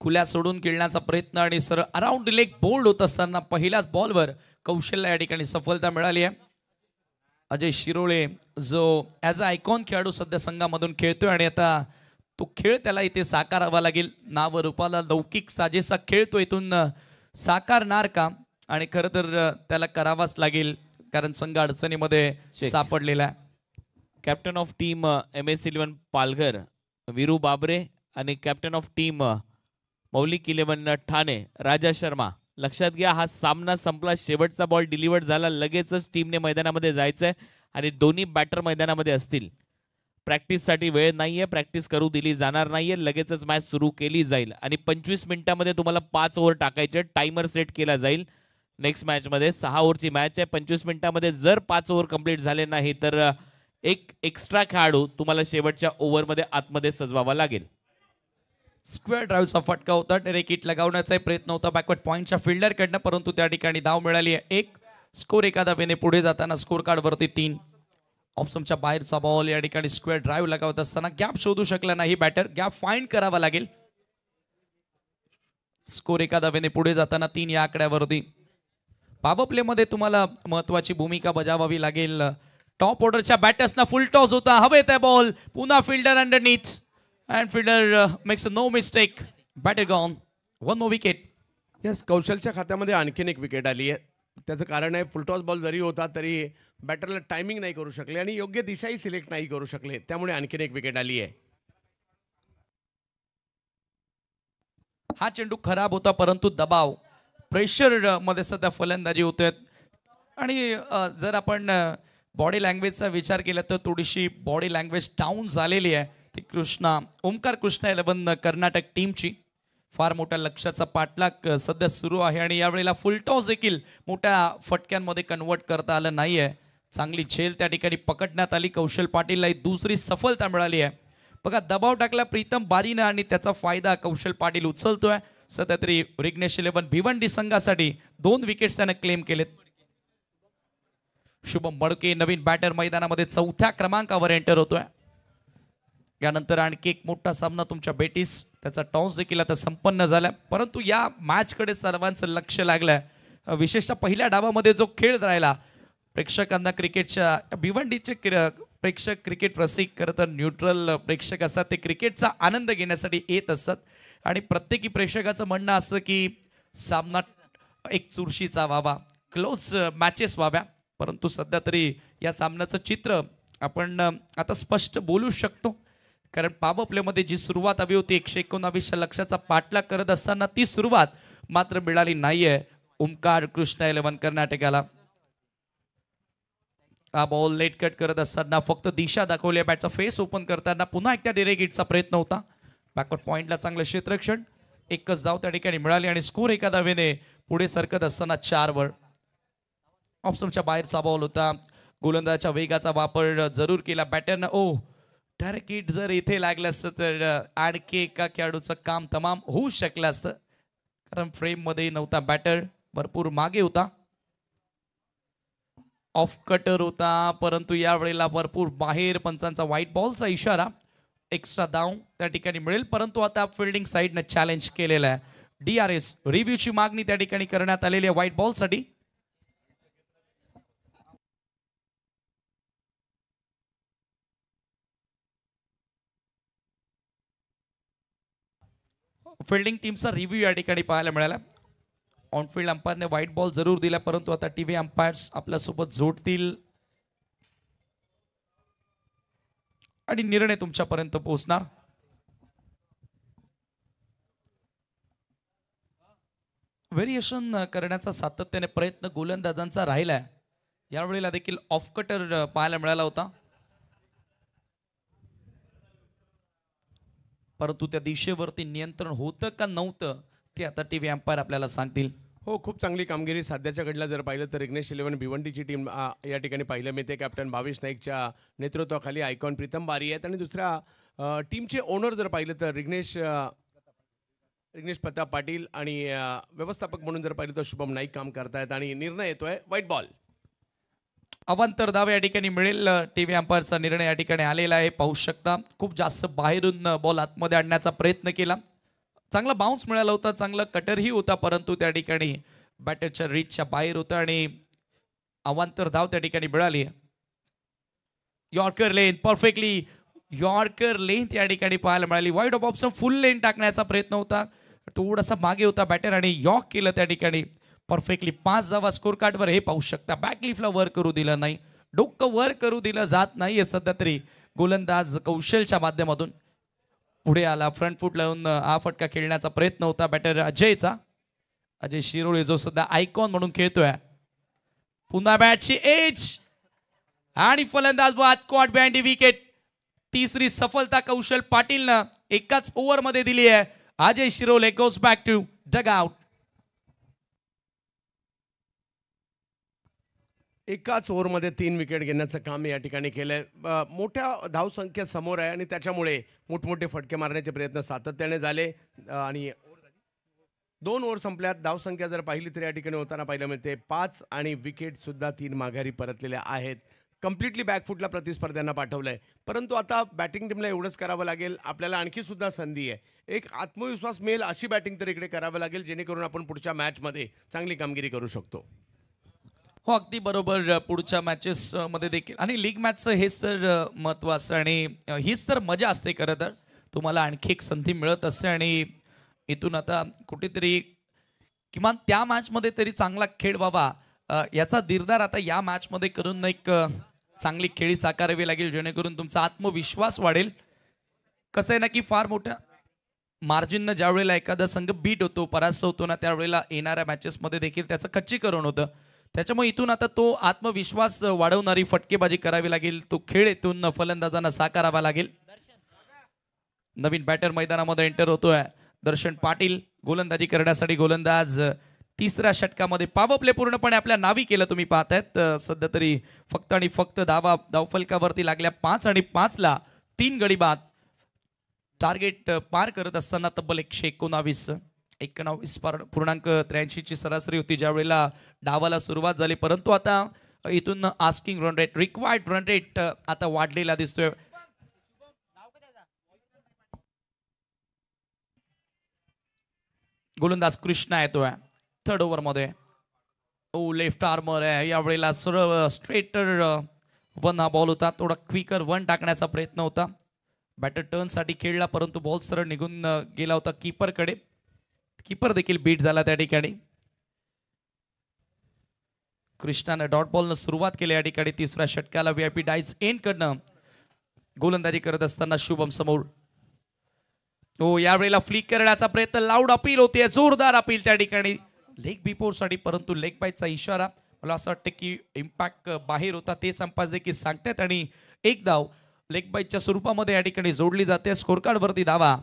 खुल्या सोडून खेळण्याचा प्रयत्न आणि sir around the leg bowled होत असताना पहिल्याच बॉलवर कौशलला या ठिकाणी सफलता मिळाली आहे. अजय शिरोळे जो ॲज अ आयकॉन खेळाडू सध्या संघामधून खेळतोय आणि आता तो खेळ त्याला इथे साकारावा लागेल. नाव रूपाला लौकिक साजेसा खेळ तो इथून साकारणार का आणि खरं तर त्याला करावाच लागेल कारण संघ अडचणीमध्ये सापडलेला आहे. Captain of team MS11 Palghar Viru Babre आणि कॅप्टन ऑफ टीम मौलिक 11 ठाणे राजा शर्मा. लक्षात घ्या हा सामना संपला, शेवटचा बॉल डिलिव्हर्ड झाला, लगेचच टीमने मैदानामध्ये जायचंय आणि दोन्ही बॅटर मैदानामध्ये असतील. प्रॅक्टिससाठी वेळ नाहीये, प्रॅक्टिस करू दिली जाणार नाहीये, लगेचच मॅच सुरू केली जाईल आणि 25 मिनिटांमध्ये तुम्हाला 5 ओव्हर टाकायचे. टायमर सेट केला जाईल. नेक्स्ट मॅचमध्ये 6 ओव्हरची मॅच आहे. 25 मिनिटांमध्ये जर 5 ओव्हर कंप्लीट झाले नाही तर एक एक्स्ट्रा खेळाडू तुम्हाला शेवटच्या ओव्हरमध्ये आतमध्ये सजवावा लागेल. स्क्वेअर ड्राईव्हचा फटका होता. डायरेक्ट हिट लगावण्याचा प्रयत्न होता बॅकवर्ड पॉईंटच्या फिल्डरकडनं परंतु त्या ठिकाणी धाव मिळाली आहे. एक स्कोर एका धावेने पुढे जाताना स्कोर कार्डवरती 3. ऑप्शनच्या बाहेरचा बॉल या ठिकाणी स्क्वेअर ड्राईव्ह लगावत असताना गॅप शोधू शकला नाही बॅटर. गॅप फाइंड करावा लागेल. स्कोर एका धावेने पुढे जाताना 3 या आकड्यावरती. पॉवर प्ले मध्ये तुम्हाला महत्वाची भूमिका बजावावी लागेल. टॉप ऑर्डरच्या बॅटर्सना फुल टॉस होता. हवेत आहे बॉल. पुन्हा fielder underneath and fielder makes no mistake. Batter gone. 1 more wicket. Yes, कौशलच्या खात्यामध्ये आणखीन एक विकेट आली आहे. त्याचं कारण आहे फुलटॉस बॉल जरी होता तरी बॅटरला टायमिंग नाही करू शकले आणि योग्य दिशाही सिलेक्ट नाही करू शकले, त्यामुळे आणखीन एक विकेट आली आहे. हा चेंडू खराब होता परंतु दबाव प्रेशर मध्ये सध्या फलंदाजी होते आणि जर आपण बॉडी लँग्वेजचा विचार केला तर थोडीशी बॉडी लँग्वेज डाऊन झालेली आहे. ती ओमकार कृष्णा 11 कर्नाटक टीमची. फार मोठ्या लक्ष्याचा पाठलाग सध्या सुरू आहे आणि यावेळेला फुल टॉस देखील मोठ्या फटक्यांमध्ये कन्वर्ट करता आलं नाहीये. चांगली झेल त्या ठिकाणी पकडण्यात आली. कौशल पाटीलला ही दुसरी सफलता मिळाली आहे. बघा दबाव टाकला प्रीतम बारीनं आणि त्याचा फायदा कौशल पाटील उचलतोय. सध्या तरी रिग्नेश 11 भिवंडी संघासाठी 2 विकेट्स त्याने क्लेम केलेत. शुभम मडके नवीन बॅटर मैदानामध्ये 4थ्या क्रमांकावर एंटर होतोय. यानंतर आणखी एक मोठा सामना तुमच्या बेटीस, त्याचा टॉस देखील आता संपन्न झाला. परंतु या मॅचकडे सर्वांचं लक्ष लागलंय. विशेषतः पहिल्या डावामध्ये जो खेळ राहिला, प्रेक्षकांना क्रिकेटच्या भिवंडीचे प्रेक्षक क्रिकेट रसिक खरं तर न्यूट्रल प्रेक्षक असतात. ते क्रिकेटचा आनंद घेण्यासाठी येत असतात आणि प्रत्येकी प्रेक्षकाचं म्हणणं असं की सामना एक चुरशीचा व्हावा, क्लोज मॅचेस व्हाव्या. परंतु सध्या तरी या सामन्याचं चित्र आपण आता स्पष्ट बोलू शकतो. कारण पॉवर प्लेमध्ये जी सुरुवात हवी होती 119च्या लक्ष्याचा पाठलाग करत असताना ती सुरुवात मात्र मिळाली नाहीये ओमकार कृष्णा 11 कर्नाटकाला. हा बॉल लेट कट करत असताना फक्त दिशा दाखवली. बॅटचा फेस ओपन करताना पुन्हा एकदा डिरेक्ट हिटचा प्रयत्न होता. बॅकवर्ड पॉइंटला चांगलं क्षेत्ररक्षण, एकच धाव त्या ठिकाणी मिळाली आणि स्कोर एका धावेने पुढे सरकत असताना 4 वर. ऑप्शनच्या बाहेरचा बॉल होता. गोलंदाजाच्या वेगाचा वापर जरूर केला बॅटरनं. डायरेक्ट हिट जर इथे लागलं असतं तर आणखी एका खेळाडूचं काम तमाम होऊ शकलं असतं. कारण फ्रेममध्ये नव्हता बॅटर, भरपूर मागे होता. ऑफ कटर होता परंतु यावेळेला भरपूर बाहेर. पंचांचा व्हाईट बॉलचा इशारा. एक्स्ट्रा धाव त्या ठिकाणी मिळेल. परंतु आता फिल्डिंग साईडनं चॅलेंज केलेलं आहे. DRS रिव्ह्यूची मागणी त्या ठिकाणी करण्यात आलेली आहे व्हाईट बॉलसाठी. फिल्डिंग टीमचा रिव्ह्यू या ठिकाणी पाहायला मिळाला. ऑनफिल्ड अंपायरने व्हाईट बॉल जरूर दिला परंतु आता टीव्ही अंपायर्स आपल्यासोबत जोडतील आणि निर्णय तुमच्यापर्यंत पोहोचणार. व्हेरिएशन करण्याचा सातत्याने प्रयत्न गोलंदाजांचा राहिलाय. यावेळेला देखील ऑफ कटर पाहायला मिळाला होता परंतु त्या दिशेवरती नियंत्रण होतं का नव्हतं ते आता टीव्ही अंपायर आपल्याला सांगतील. हो, खूप चांगली कामगिरी सध्याच्या घडला जर पाहिलं तर रिग्नेश 11 भिवंडीची टीम या ठिकाणी पाहिलं मिळते. कॅप्टन भावेश नाईकच्या नेतृत्वाखाली आयकॉन प्रीतम बारी आहेत आणि दुसऱ्या टीमचे ओनर जर पाहिलं तर रिग्नेश प्रताप पाटील आणि व्यवस्थापक म्हणून जर पाहिलं तर शुभम नाईक काम करतायत आणि निर्णय येतोय व्हाईट बॉल. अवांतर धाव या ठिकाणी मिळेल. टीव्ही अंपायरचा निर्णय या ठिकाणी आलेला आहे. पाहू शकता खूप जास्त बाहेरून बॉल आतमध्ये आणण्याचा प्रयत्न केला. चांगला बाउन्स मिळाला होता, चांगला कटरही होता परंतु त्या ठिकाणी बॅटरच्या रीचच्या बाहेर होता आणि अवांतर धाव त्या ठिकाणी मिळाली. यॉर्कर लेन परफेक्टली, यॉर्कर लेन त्या ठिकाणी पाहायला मिळाली. Wide of option full length टाकण्याचा प्रयत्न होता, थोडासा मागे होता बॅटर आणि यॉर्क केलं त्या ठिकाणी परफेक्टली. 5 धावा स्कोर कार्डवर हे पाहू शकता. बॅकलिफ्टला वर करू दिलं नाही, डोकं वर करू दिलं जात नाहीये सध्या तरी. गोलंदाज कौशलच्या माध्यमातून पुढे आला, फ्रंट फूट लावून हा फटका खेळण्याचा प्रयत्न होता बॅटर अजयचा. अजय शिरोळे जो सध्या आयकॉन म्हणून खेळतोय. पुन्हा बॅटची एज आणि फलंदाज बाद कॉट बँडी विकेट. तिसरी सफलता कौशल पाटीलनं एकाच ओव्हरमध्ये दिली आहे. अजय शिरोळे गोस बॅक टू डग आउट. एकाच ओव्हरमध्ये 3 विकेट घेण्याचं काम या ठिकाणी केलंय. मोठ्या धावसंख्या समोर आहे आणि त्याच्यामुळे मोठमोठे फटके मारण्याचे प्रयत्न सातत्याने झाले आणि 2 ओव्हर संपल्यात. धावसंख्या जर पाहिली तर या ठिकाणी होताना पाहायला मिळते 5 आणि विकेट सुद्धा 3 माघारी परतलेल्या आहेत. कम्प्लिटली बॅकफुटला प्रतिस्पर्ध्यांना पाठवलंय. परंतु आता बॅटिंग टीमला एवढंच करावं लागेल, आपल्याला आणखी सुद्धा संधी आहे. एक आत्मविश्वास मिळेल अशी बॅटिंग तर इकडे करावं लागेल जेणेकरून आपण पुढच्या मॅचमध्ये चांगली कामगिरी करू शकतो. हो अगदी बरोबर. पुढच्या मॅचेस मध्ये देखील आणि लीग मॅचचं हेच तर महत्त्वाचं आणि हीच तर मजा असते. खरं तर तुम्हाला आणखी एक संधी मिळत असते आणि इथून आता कुठेतरी किमान त्या मॅचमध्ये तरी चांगला खेळ व्हावा याचा निर्धार आता या मॅचमध्ये करून एक चांगली खेळी साकारावी लागेल जेणेकरून तुमचा आत्मविश्वास वाढेल. कसं आहे ना की फार मोठ्या मार्जिननं ज्या वेळेला एखादा संघ बीट होतो, परास्त होतो ना, त्यावेळेला येणाऱ्या मॅचेसमध्ये देखील त्याचं खच्चीकरण होतं. त्याच्यामुळे इथून आता तो आत्मविश्वास वाढवणारी फटकेबाजी करावी लागेल. तो खेळ इथून फलंदाजांना साकारावा लागेल. नवीन बॅटर मैदानामध्ये एंटर होतोय दर्शन पाटील. गोलंदाजी करण्यासाठी गोलंदाज तिसऱ्या षटकामध्ये पॉवर प्ले पूर्णपणे आपल्या नावी केलं तुम्ही पाहतायत. सध्या तरी फक्त आणि फक्त धावफलकावरती लागल्या 5 आणि 5ला 3 गडी बाद. टार्गेट पार करत असताना तब्बल 119.83 ची सरासरी होती ज्यावेळेला डावाला सुरुवात झाली, परंतु आता इथून asking run rate, required run rate आता वाढलेला दिसतोय. गोलंदाज कृष्णा येतोय थर्ड ओव्हर मध्ये. ओ लेफ्ट आर्मर आहे यावेळेला, सरळ स्ट्रेटर वन हा बॉल होता. थोडा क्विकर वन टाकण्याचा प्रयत्न होता. बॅटर टर्न साठी खेळला परंतु बॉल सरळ निघून गेला होता कीपरकडे. कीपर देखील बीट झाला त्या ठिकाणी. कृष्णाने डॉट बॉलनं सुरुवात केली या ठिकाणी तिसऱ्या षटकाला. VIP डाईज एंड कडनं गोलंदाजी करत असताना शुभम समोर. हो यावेळेला फ्लिक करण्याचा प्रयत्न, लाऊड अपील होते, जोरदार अपील त्या ठिकाणी लेग बिफोर साठी, परंतु लेग बायचा इशारा. मला असं वाटतं की इम्पॅक्ट बाहेर होता तेच अंपायर देखील सांगतात आणि एक धाव लेग बायच्या स्वरूपामध्ये या ठिकाणी जोडली जाते. स्कोर कार्ड वरती धावा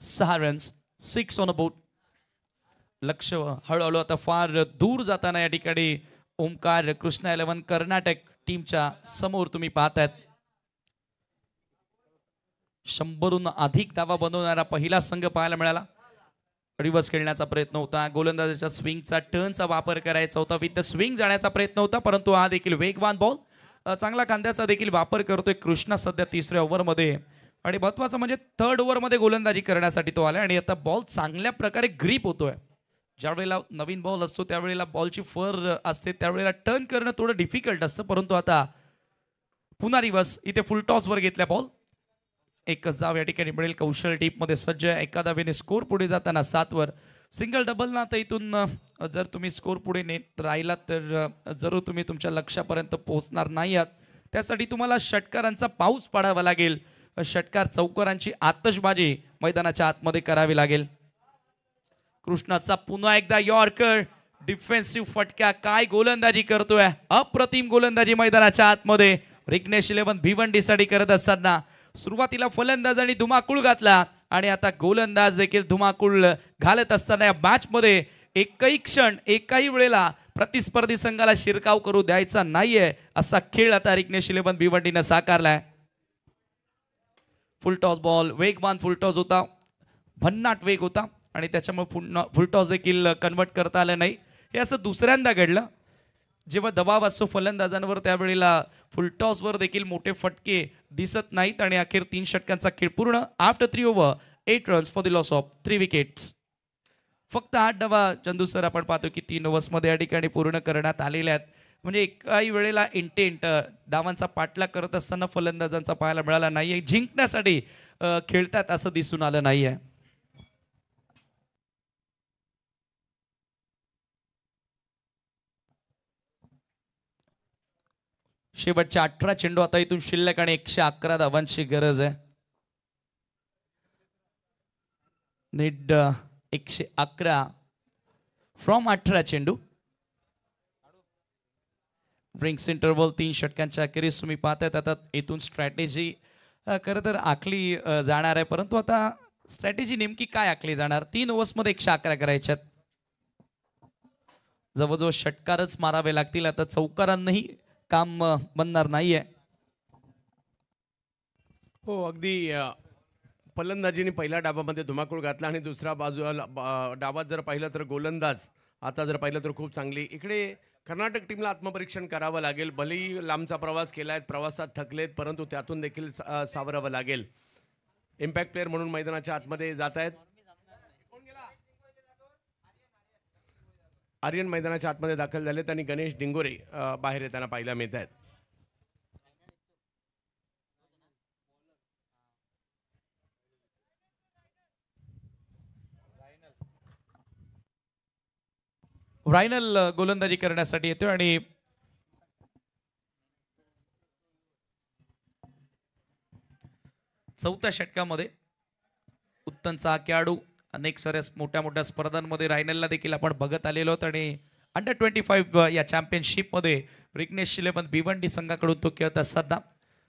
6 रन्स, 6 ऑन अ बोट. लक्ष हळूहळू आता फार दूर जाताना या ठिकाणी ओमकार कृष्णा 11 कर्नाटक टीमच्या समोर तुम्ही पाहतायत. 100हून अधिक धावा बनवणारा पहिला संघ पाहायला मिळाला. रिव्हर्स खेळण्याचा प्रयत्न होता, गोलंदाजाच्या स्विंगचा टर्नचा वापर करायचा होता, विथ द स्विंग जाण्याचा प्रयत्न होता, परंतु हा देखील वेगवान बॉल, चांगला कांद्याचा देखील वापर करतोय कृष्णा सध्या तिसऱ्या ओव्हरमध्ये. आणि महत्वाचं म्हणजे थर्ड ओव्हरमध्ये गोलंदाजी करण्यासाठी तो आला आणि आता बॉल चांगल्या प्रकारे ग्रीप होतोय. ज्यावेळेला नवीन बॉल असतो त्यावेळेला बॉलची फर असते, त्यावेळेला टर्न करणं थोडं डिफिकल्ट असतं, परंतु आता पुन्हा रिव्हर्स इथे फुल टॉस वर घेतल्या बॉल. एकच धाव या ठिकाणी मिळेल. कौशल टीप मध्ये सज्ज आहे. एका धावेने स्कोर पुढे जाताना 7 वर. सिंगल डबल ना तर इथून जर तुम्ही स्कोर पुढे नेत राहिलात तर जरूर तुम्ही तुमच्या लक्ष्यापर्यंत पोहोचणार नाही आहात. त्यासाठी तुम्हाला षटकारांचा पाऊस पाडावा लागेल. षटकार चौकारांची आतषबाजी मैदानाच्या आतमध्ये करावी लागेल. कृष्णाचा पुन्हा एकदा यॉर्कर, डिफेन्सिव्ह फटका, काय गोलंदाजी करतोय, अप्रतिम गोलंदाजी मैदानाच्या आतमध्ये. रिग्नेश 11 भिवंडीसाठी करत असताना सुरुवातीला फलंदाज आणि धुमाकूळ घातला आणि आता गोलंदाज देखील धुमाकूळ घालत असताना या मॅच मध्ये एकही क्षण एकाही वेळेला प्रतिस्पर्धी संघाला शिरकाव करू द्यायचा नाहीये असा खेळ आता रिग्नेश 11 भिवंडीनं साकारलाय. फुल टॉस बॉल, वेगवान फुल टॉस होता, भन्नाट वेग होता आणि त्याच्यामुळे फुल टॉस देखील कन्वर्ट करता आलं नाही. हे असं दुसऱ्यांदा घडलं. जेव्हा दबाव असतो फलंदाजांवर त्यावेळेला फुलटॉसवर देखील मोठे फटके दिसत नाहीत आणि अखेर 3 षटकांचा खेळ पूर्ण. After 3 over 8 runs for the loss of 3 wickets. फक्त 8 धावा चंदू सर आपण पाहतो की 3 ओव्हर्समध्ये या ठिकाणी पूर्ण करण्यात आलेल्या आहेत. म्हणजे एकाही वेळेला इंटेंट धावांचा पाठलाग करत असताना फलंदाजांचा पाहायला मिळाला नाहीये. जिंकण्यासाठी खेळतात असं दिसून आलं नाहीये. शेवटच्या 18 चेंडू आता इथून शिल्लक आणि 111 धावांची गरज आहे. नीड 111 फ्रॉम 18 चेंडू. ड्रिंक्स इंटरवल 3 षटकांच्या अखेरीस तुम्ही पाहतायत. आता इथून स्ट्रॅटेजी खरं तर आखली जाणार आहे, परंतु आता स्ट्रॅटेजी नेमकी काय आखली जाणार. 3 ओव्हर्समध्ये 111 करायच्यात. जवळजवळ षटकारच मारावे लागतील. आता चौकारांनाही काम बनणार नाहीये. हो अगदी. फलंदाजीने पहिल्या डावामध्ये धुमाकूळ घातला आणि दुसऱ्या बाजूला डावात जर पाहिलं तर गोलंदाज आता जर पाहिलं तर खूप चांगली. इकडे कर्नाटक टीमला आत्मपरीक्षण करावं लागेल. भलेही लांबचा प्रवास केलाय, प्रवासात थकलेत, परंतु त्यातून देखील सावरावं लागेल. इम्पॅक्ट प्लेअर म्हणून मैदानाच्या आतमध्ये जात आहेत. आर्यन मैदानाच्या आतमध्ये दाखल झालेत आणि गणेश डिंगोरे बाहेर येताना पाहायला मिळत आहेत. रायनल गोलंदाजी करण्यासाठी येतोय आणि चौथ्या षटकामध्ये उत्तमचा खेळाडू. अनेक साऱ्या मोठ्या स्पर्धांमध्ये रायनलला देखील आपण बघत आलेलो आहोत आणि अंडर 25 या चॅम्पियनशिपमध्ये रिग्नेश 11 भिवंडी संघाकडून तो खेळत असताना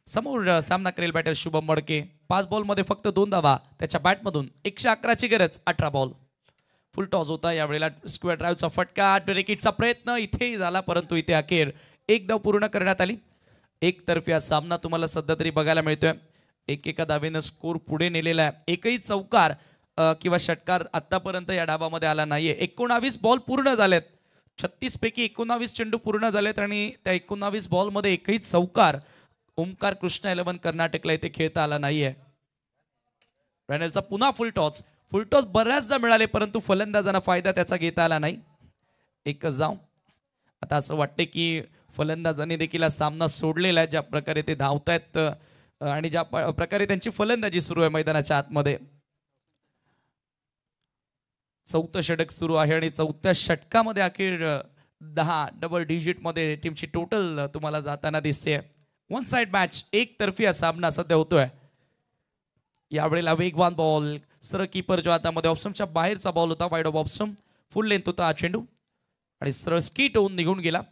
समोर सामना करेल बॅटर शुभम मडके. 5 बॉलमध्ये फक्त 2 धावा त्याच्या बॅटमधून. 111 ची गरज. 18 बॉल. फुल टॉस होता. यावेळेला स्क्वेअर ड्राईव्हचा फटका, विकेटचा प्रयत्न इथेही झाला, परंतु इथे अखेर एक धाव पूर्ण करण्यात आली. एकतर्फी हा सामना तुम्हाला सध्या तरी बघायला मिळतोय. एकेका धावेनं स्कोर पुढे नेलेला आहे. एकही चौकार किंवा षटकार आतापर्यंत या डावामध्ये आला नाहीये. 19 बॉल पूर्ण झालेत. 36 पैकी 19 चेंडू पूर्ण झालेत आणि त्या 19 बॉलमध्ये एकही चौकार ओमकार कृष्णा 11 कर्नाटकला इथे खेळता आला नाहीये. रॅनेलचा पुन्हा फुल टॉस बऱ्याचदा मिळाले, परंतु फलंदाजांना फायदा त्याचा घेता आला नाही. एकच जाऊ. आता असं वाटते की फलंदाजांनी देखील हा सामना सोडलेला आहे. ज्या प्रकारे ते धावतायत आणि ज्या प्रकारे त्यांची फलंदाजी सुरू आहे मैदानाच्या आतमध्ये. चौथं षटक सुरू आहे आणि चौथ्या षटकामध्ये अखेर 10 डबल डिजिट मध्ये टीमची टोटल तुम्हाला जाताना दिसते. वन साइड मॅच, एक तर्फी हा सामना सध्या होतोय. यावेळेला वेगवान बॉल, सरळ कीपरच्या हातामध्ये, ऑप्शनच्या बाहेरचा बॉल होता, wide of option, full length होता हा चेंडू आणि सरळ स्कीट होऊन निघून गेला.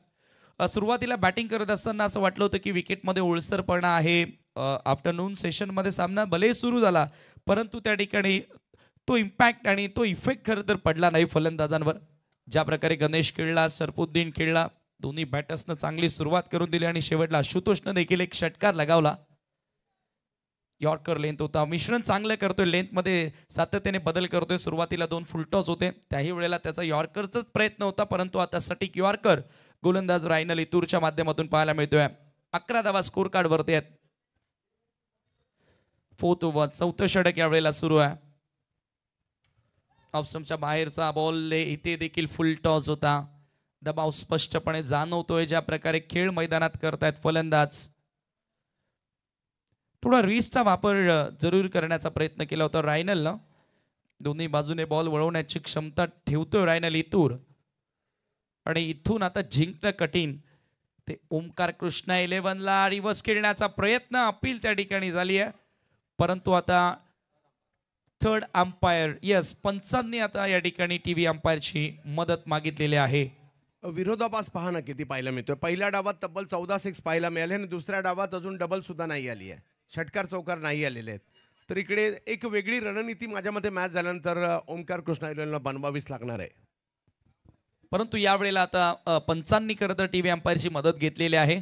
सुरुवातीला बॅटिंग करत असताना असं वाटलं होतं की विकेटमध्ये ओलसरपणा आहे. आफ्टरनून सेशनमध्ये सामना भले सुरू झाला, परंतु त्या ठिकाणी तो इम्पॅक्ट आणि तो इफेक्ट खरं तर पडला नाही फलंदाजांवर. ज्या प्रकारे गणेश खेळला, सरफुद्दीन खेळला, दोन्ही बॅटर्सनं चांगली सुरुवात करून दिली आणि शेवटला आशुतोषनं देखील एक षटकार लगावला. यॉर्कर लेंथ होता, मिश्रण चांगलं करतोय, लेंथमध्ये सातत्याने बदल करतोय. सुरुवातीला 2 फुलटॉस होते, त्याही वेळेला त्याचा यॉर्करचाच प्रयत्न होता, परंतु आता सटीक यॉर्कर गोलंदाज रायनल इतूरच्या माध्यमातून पाहायला मिळतोय. 11 धावा स्कोर कार्ड वरती आहेत. फोर्थ ओव्हर, चौथं षटक यावेळेला सुरू आहे. ऑप्शनच्या बाहेरचा बॉल, इथे देखील फुल टॉस होता. दबाव स्पष्टपणे जाणवतोय ज्या प्रकारे खेळ मैदानात करतायत फलंदाज. थोडा रिस्कचा वापर जरूर करण्याचा प्रयत्न केला होता रायनलनं. दोन्ही बाजूने बॉल वळवण्याची क्षमता ठेवतोय रायनल इतूर आणि इथून आता जिंकणं कठीण. ते ओमकार कृष्णा 11ला रिव्हर्स खेळण्याचा प्रयत्न, अपील त्या ठिकाणी झाली आहे, परंतु आता थर्ड अंपायर, यस, पंचांनी आता या ठिकाणी टीव्ही अंपायरची मदत मागितलेली आहे. विरोधाभास पहा ना किती पाहायला मिळतोय. पहिल्या डावात तब्बल 14 सिक्स पाहायला मिळाले आणि दुसऱ्या डावात अजून डबल सुद्धा नाही आली आहे. षटकार चौकार नाही आलेले आहेत. तर इकडे एक वेगळी रणनीती माझ्या मते मॅच झाल्यानंतर ओमकार कृष्णा 11ला बनवावीच लागणार आहे. परंतु यावेळेला आता पंचांनी खरं तर टीव्ही अंपायरची मदत घेतलेली आहे.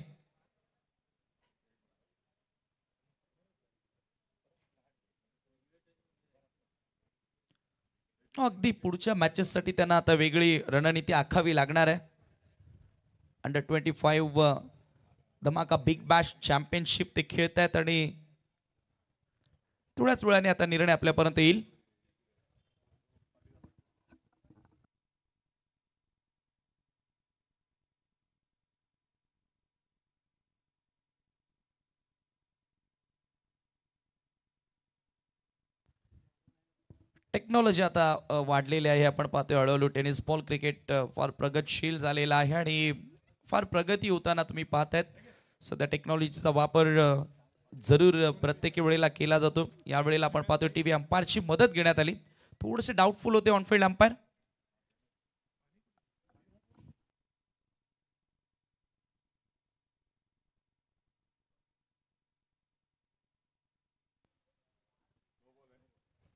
अगदी पुढच्या मॅचेससाठी त्यांना आता वेगळी रणनीती आखावी लागणार आहे. अंडर 25 धमाका बिग बॅश चॅम्पियनशिप ते खेळतायत आणि थोड्याच वेळाने आता निर्णय आपल्यापर्यंत येईल. टेक्नॉलॉजी आता वाढलेली आहे. आपण पाहतोय हळूहळू टेनिस बॉल क्रिकेट फार प्रगतशील झालेला आहे आणि फार प्रगती होताना तुम्ही पाहतायत. सध्या टेक्नॉलॉजीचा वापर जरूर प्रत्येक वेळेला केला जातो. यावेळेला आपण पाहतोय टीव्ही अंपायरची मदत घेण्यात आली. थोडेसे डाऊटफुल होते on field umpire.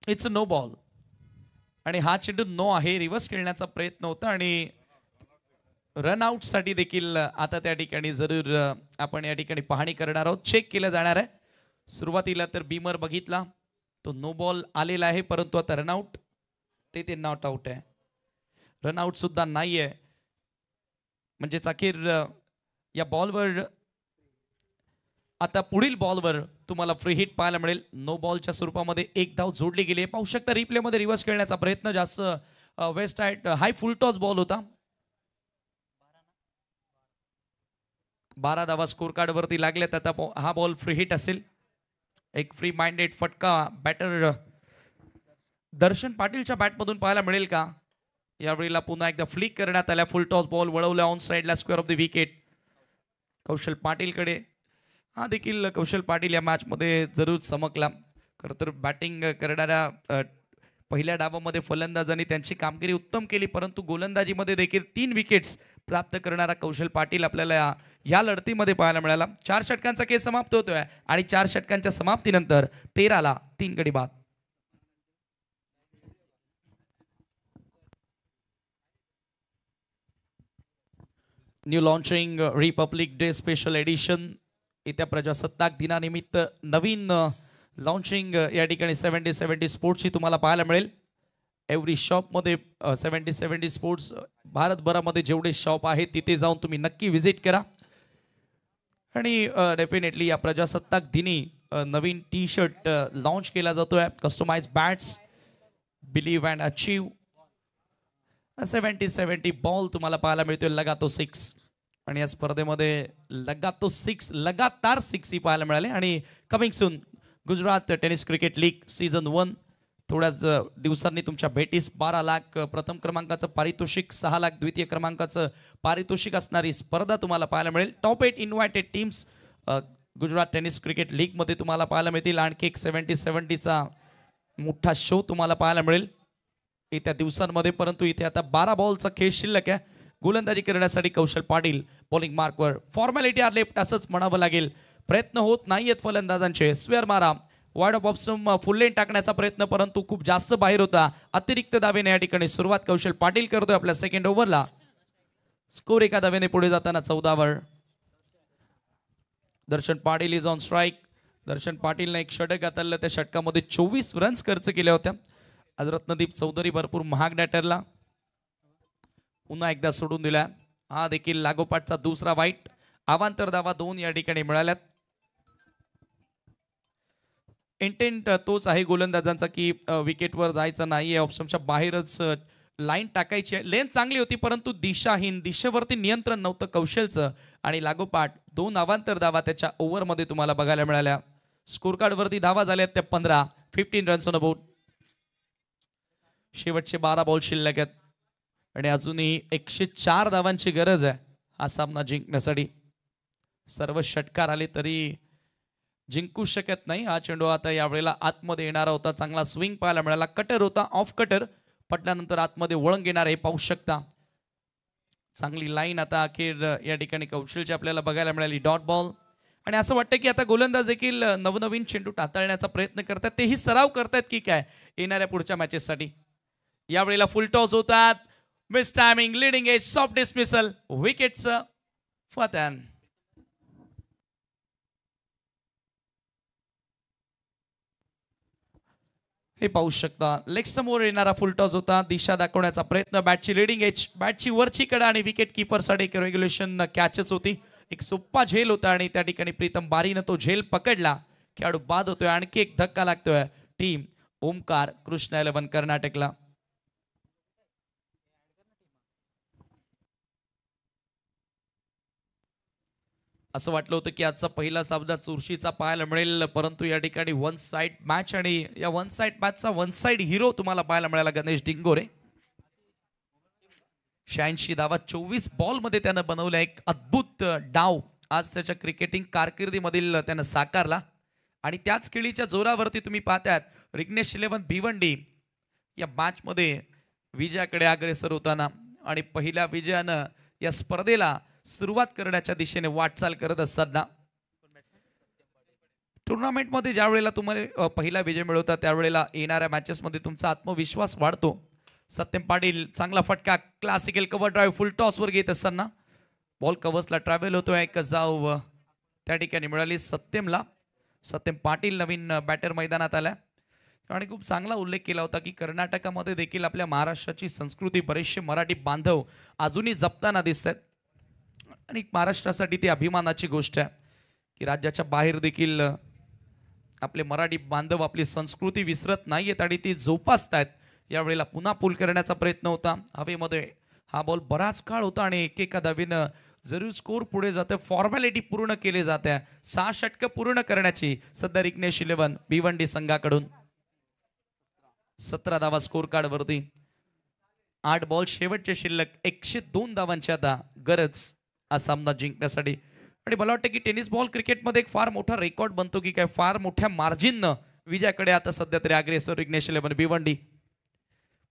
It's a no ball आणि हा चेंडू नो आहे. रिव्हर्स खेळण्याचा प्रयत्न होता आणि रनआउट साठी देखील आता त्या ठिकाणी जरूर आपण या ठिकाणी पाहणी करणार आहोत, चेक केलं जाणार आहे. सुरुवातीला तर बीमर बघितला तो नो बॉल आलेला आहे, परंतु आता रनआउट ते नॉट आउट आहे. रनआउट सुद्धा नाही आहे, म्हणजेच अखेर या बॉलवर आता पुढील बॉलवर तुम्हाला फ्री हिट पाहायला मिळेल. नो बॉलच्या स्वरूपामध्ये एक धाव जोडली गेली. पाहू शकता रिप्ले मध्ये रिव्हर्स खेळण्याचा प्रयत्न, जास्त वेस्ट हाय फुल टॉस बॉल होता. 12 धावा स्कोर कार्ड वरती लागल्यात. आता हा बॉल फ्री हिट असेल. एक फ्री माइंडेड फटका बॅटर दर्शन पाटीलच्या बॅटमधून पाहायला मिळेल का? यावेळेला पुन्हा एकदा फ्लिक करण्यात आल्या. फुल टॉस बॉल वळवला ऑन साइडला, स्क्वेअर ऑफ द विकेट कौशल पाटीलकडे. हा देखील कौशल पाटील या मॅचमध्ये जरूर चमकला. खरं तर बॅटिंग करणाऱ्या पहिल्या डावामध्ये फलंदाजांनी त्यांची कामगिरी उत्तम केली, परंतु गोलंदाजीमध्ये देखील 3 विकेट्स प्राप्त करणारा कौशल पाटील आपल्याला या लढतीमध्ये पाहायला मिळाला. 4 षटकांचा खेळ समाप्त होतोय आणि 4 षटकांच्या समाप्तीनंतर 13ला 3 गडी बाद. New launching Republic day special edition येत्या प्रजासत्ताक दिनानिमित्त नवीन लॉन्चिंग या ठिकाणी 70-70 स्पोर्ट्सची तुम्हाला पाहायला मिळेल. एव्हरी शॉपमध्ये 70-70 स्पोर्ट्स भारतभरामध्ये जेवढे शॉप आहेत तिथे जाऊन तुम्ही नक्की व्हिजिट करा. आणि डेफिनेटली या प्रजासत्ताक दिनी नवीन टी शर्ट लॉन्च केला जातोय. Customise bats believe and achieve 70-70 ball तुम्हाला पाहायला मिळतोय. लगातो 6 आणि या स्पर्धेमध्ये लगातो 6 लगातार 6 ही पाहायला मिळाले. आणि coming soon Gujarat tennis cricket league season 1 थोड्याच दिवसांनी तुमच्या भेटीस 12 लाख प्रथम क्रमांकाचं पारितोषिक, 6 लाख द्वितीय क्रमांकाचं पारितोषिक असणारी स्पर्धा तुम्हाला पाहायला मिळेल. Top 8 invited teams Gujarat tennis cricket लीगमध्ये तुम्हाला पाहायला मिळतील. आणखी एक 70-70चा मोठा शो तुम्हाला पाहायला मिळेल येत्या दिवसांमध्ये. परंतु इथे आता 12 बॉलचा खेळ शिल्लक आहे. गोलंदाजी करण्यासाठी कौशल पाटील बॉलिंग मार्कवर. फॉर्मॅलिटी आर लेफ्ट असंच म्हणावं लागेल. प्रयत्न होत नाहीयेत फलंदाजांचे. स्क्वेअर मारा, wide off option full length टाकण्याचा प्रयत्न परंतु खूप जास्त बाहेर होता. अतिरिक्त दावेने या ठिकाणी सुरुवात कौशल पाटील करतोय आपल्या सेकंड ओव्हरला. स्कोर एका दावेने पुढे जाताना 14 वर. दर्शन पाटील इज ऑन स्ट्राईक. दर्शन पाटीलने एक षटक हाताळलं. त्या षटकामध्ये 24 रन्स खर्च केल्या होत्या. आज रत्नदीप चौधरी भरपूर महागड्या ठरला. पुन्हा एकदा सोडून दिला. हा देखील लागोपाठचा दुसरा वाईट. अवांतर धावा 2 या ठिकाणी मिळाल्यात. इंटेंट तोच आहे गोलंदाजांचा की विकेटवर जायचं नाही. ऑप्शनच्या बाहेरच लाईन टाकायची आहे. लेन चांगली होती परंतु दिशाहीन, दिशेवरती नियंत्रण नव्हतं कौशलचं. आणि लागोपाठ 2 अवांतर धावा त्याच्या ओव्हरमध्ये तुम्हाला बघायला मिळाल्या. स्कोर कार्डवरती धावा झाल्यात त्या 15 रन्स ऑन बोर्ड. शेवटचे 12 बॉल शिल्लक आहेत आणि अजूनही 104 धावांची गरज आहे हा सामना जिंकण्यासाठी. सर्व षटकार आले तरी जिंकू शकत नाही. हा चेंडू आता यावेळेला आतमध्ये येणारा होता. चांगला स्विंग पाहायला मिळाला. कटर होता, ऑफ कटर पटल्यानंतर आतमध्ये वळण घेणार हे पाहू शकता. चांगली लाईन आता अखेर या ठिकाणी कौशलची आपल्याला बघायला मिळाली. Dot ball. आणि असं वाटतं की आता गोलंदाज देखील नवनवीन चेंडू हाताळण्याचा प्रयत्न करतात. तेही सराव करतात की काय येणाऱ्या पुढच्या मॅचेससाठी. यावेळेला फुल टॉस होतात. Miss timing, leading edge, soft dismissal, विकेटचं फतन. हे पाहू शकता लेग समोर येणारा फुल टॉस होता. दिशा दाखवण्याचा प्रयत्न. बॅटची लिडिंग एज, बॅटची वरची कडा आणि विकेट किपरसाठी एक रेग्युलेशन कॅचच होती. एक सोप्पा झेल होता आणि त्या ठिकाणी प्रीतम बारीनं तो झेल पकडला. खेळाडू बाद होतोय. आणखी एक धक्का लागतोय टीम ओमकार कृष्णा 11 कर्नाटकला. असं वाटलं होतं की आजचा पहिला सामना चुरशीचा पाहायला मिळेल परंतु या ठिकाणी वन साइड मॅच आणि या वन साइड मॅचचा वन साइड हिरो तुम्हाला पाहायला मिळाला गणेश डिंगोरे. 86 धावा 24 बॉल मध्ये त्यानं बनवला. एक अद्भुत डाव आज त्याच्या क्रिकेटिंग कारकिर्दीमधील त्यानं साकारला. आणि त्याच खेळीच्या जोरावरती तुम्ही पाहतात रिग्नेश 11 भिवंडी या मॅच मध्ये विजयाकडे अग्रेसर होताना आणि पहिल्या विजयानं या स्पर्धेला सुरुवात करण्याच्या दिशेने वाटचाल करत असताना टुर्नामेंटमध्ये ज्या वेळेला तुम्हाला पहिला विजय मिळवता त्यावेळेला येणाऱ्या मॅचेसमध्ये तुमचा आत्मविश्वास वाढतो. सत्यम पाटील चांगला फटका, क्लासिकल कव्हर ड्राईव्ह फुल टॉस वर घेत असताना बॉल कव्हर्सला ट्रॅव्हल होतोय. एक जाव त्या ठिकाणी मिळाली सत्यमला. सत्यम पाटील नवीन बॅटर मैदानात आल्या आणि खूप चांगला उल्लेख केला होता की कर्नाटकामध्ये देखील आपल्या महाराष्ट्राची संस्कृती बरेचसे मराठी बांधव अजूनही जपताना दिसत आहेत. आणि महाराष्ट्रासाठी ती अभिमानाची गोष्ट आहे की राज्याच्या बाहेर देखील आपले मराठी बांधव आपली संस्कृती विसरत नाहीयेत आणि ती जोपासतायत. यावेळेला पुन्हा पूल करण्याचा प्रयत्न होता. हवेमध्ये हा बॉल बराच काळ होता आणि एकेका धावेनं जरूर स्कोर पुढे जाते. फॉर्मॅलिटी पूर्ण केली जाते. 6 षटकं पूर्ण करण्याची सध्या रिग्नेश 11 भिवंडी संघाकडून. 17 धावा स्कोर कार्ड वरती. 8 बॉल शेवटचे शिल्लक. 102 धावांची आता गरज हा सामना जिंकण्यासाठी. आणि मला वाटतं की टेनिस बॉल क्रिकेटमध्ये एक फार मोठा रेकॉर्ड बनतो की काय फार मोठ्या मार्जिननं विजयाकडे आता सध्या तरी अग्रेसर रिग्नेश 11 भिवंडी.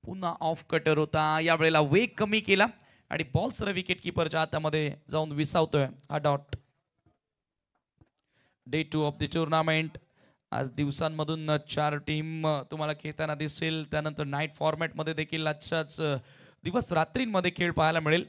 पुन्हा ऑफ कटर होता. यावेळेला वेग कमी केला आणि बॉल सरळ विकेट किपरच्या हातामध्ये जाऊन विसावतोय हा dot. Day 2 of the tournament. आज दिवसांमधून 4 टीम तुम्हाला खेळताना दिसेल. त्यानंतर नाईट फॉर्मॅटमध्ये देखील आजच्याच दिवस रात्रींमध्ये खेळ पाहायला मिळेल.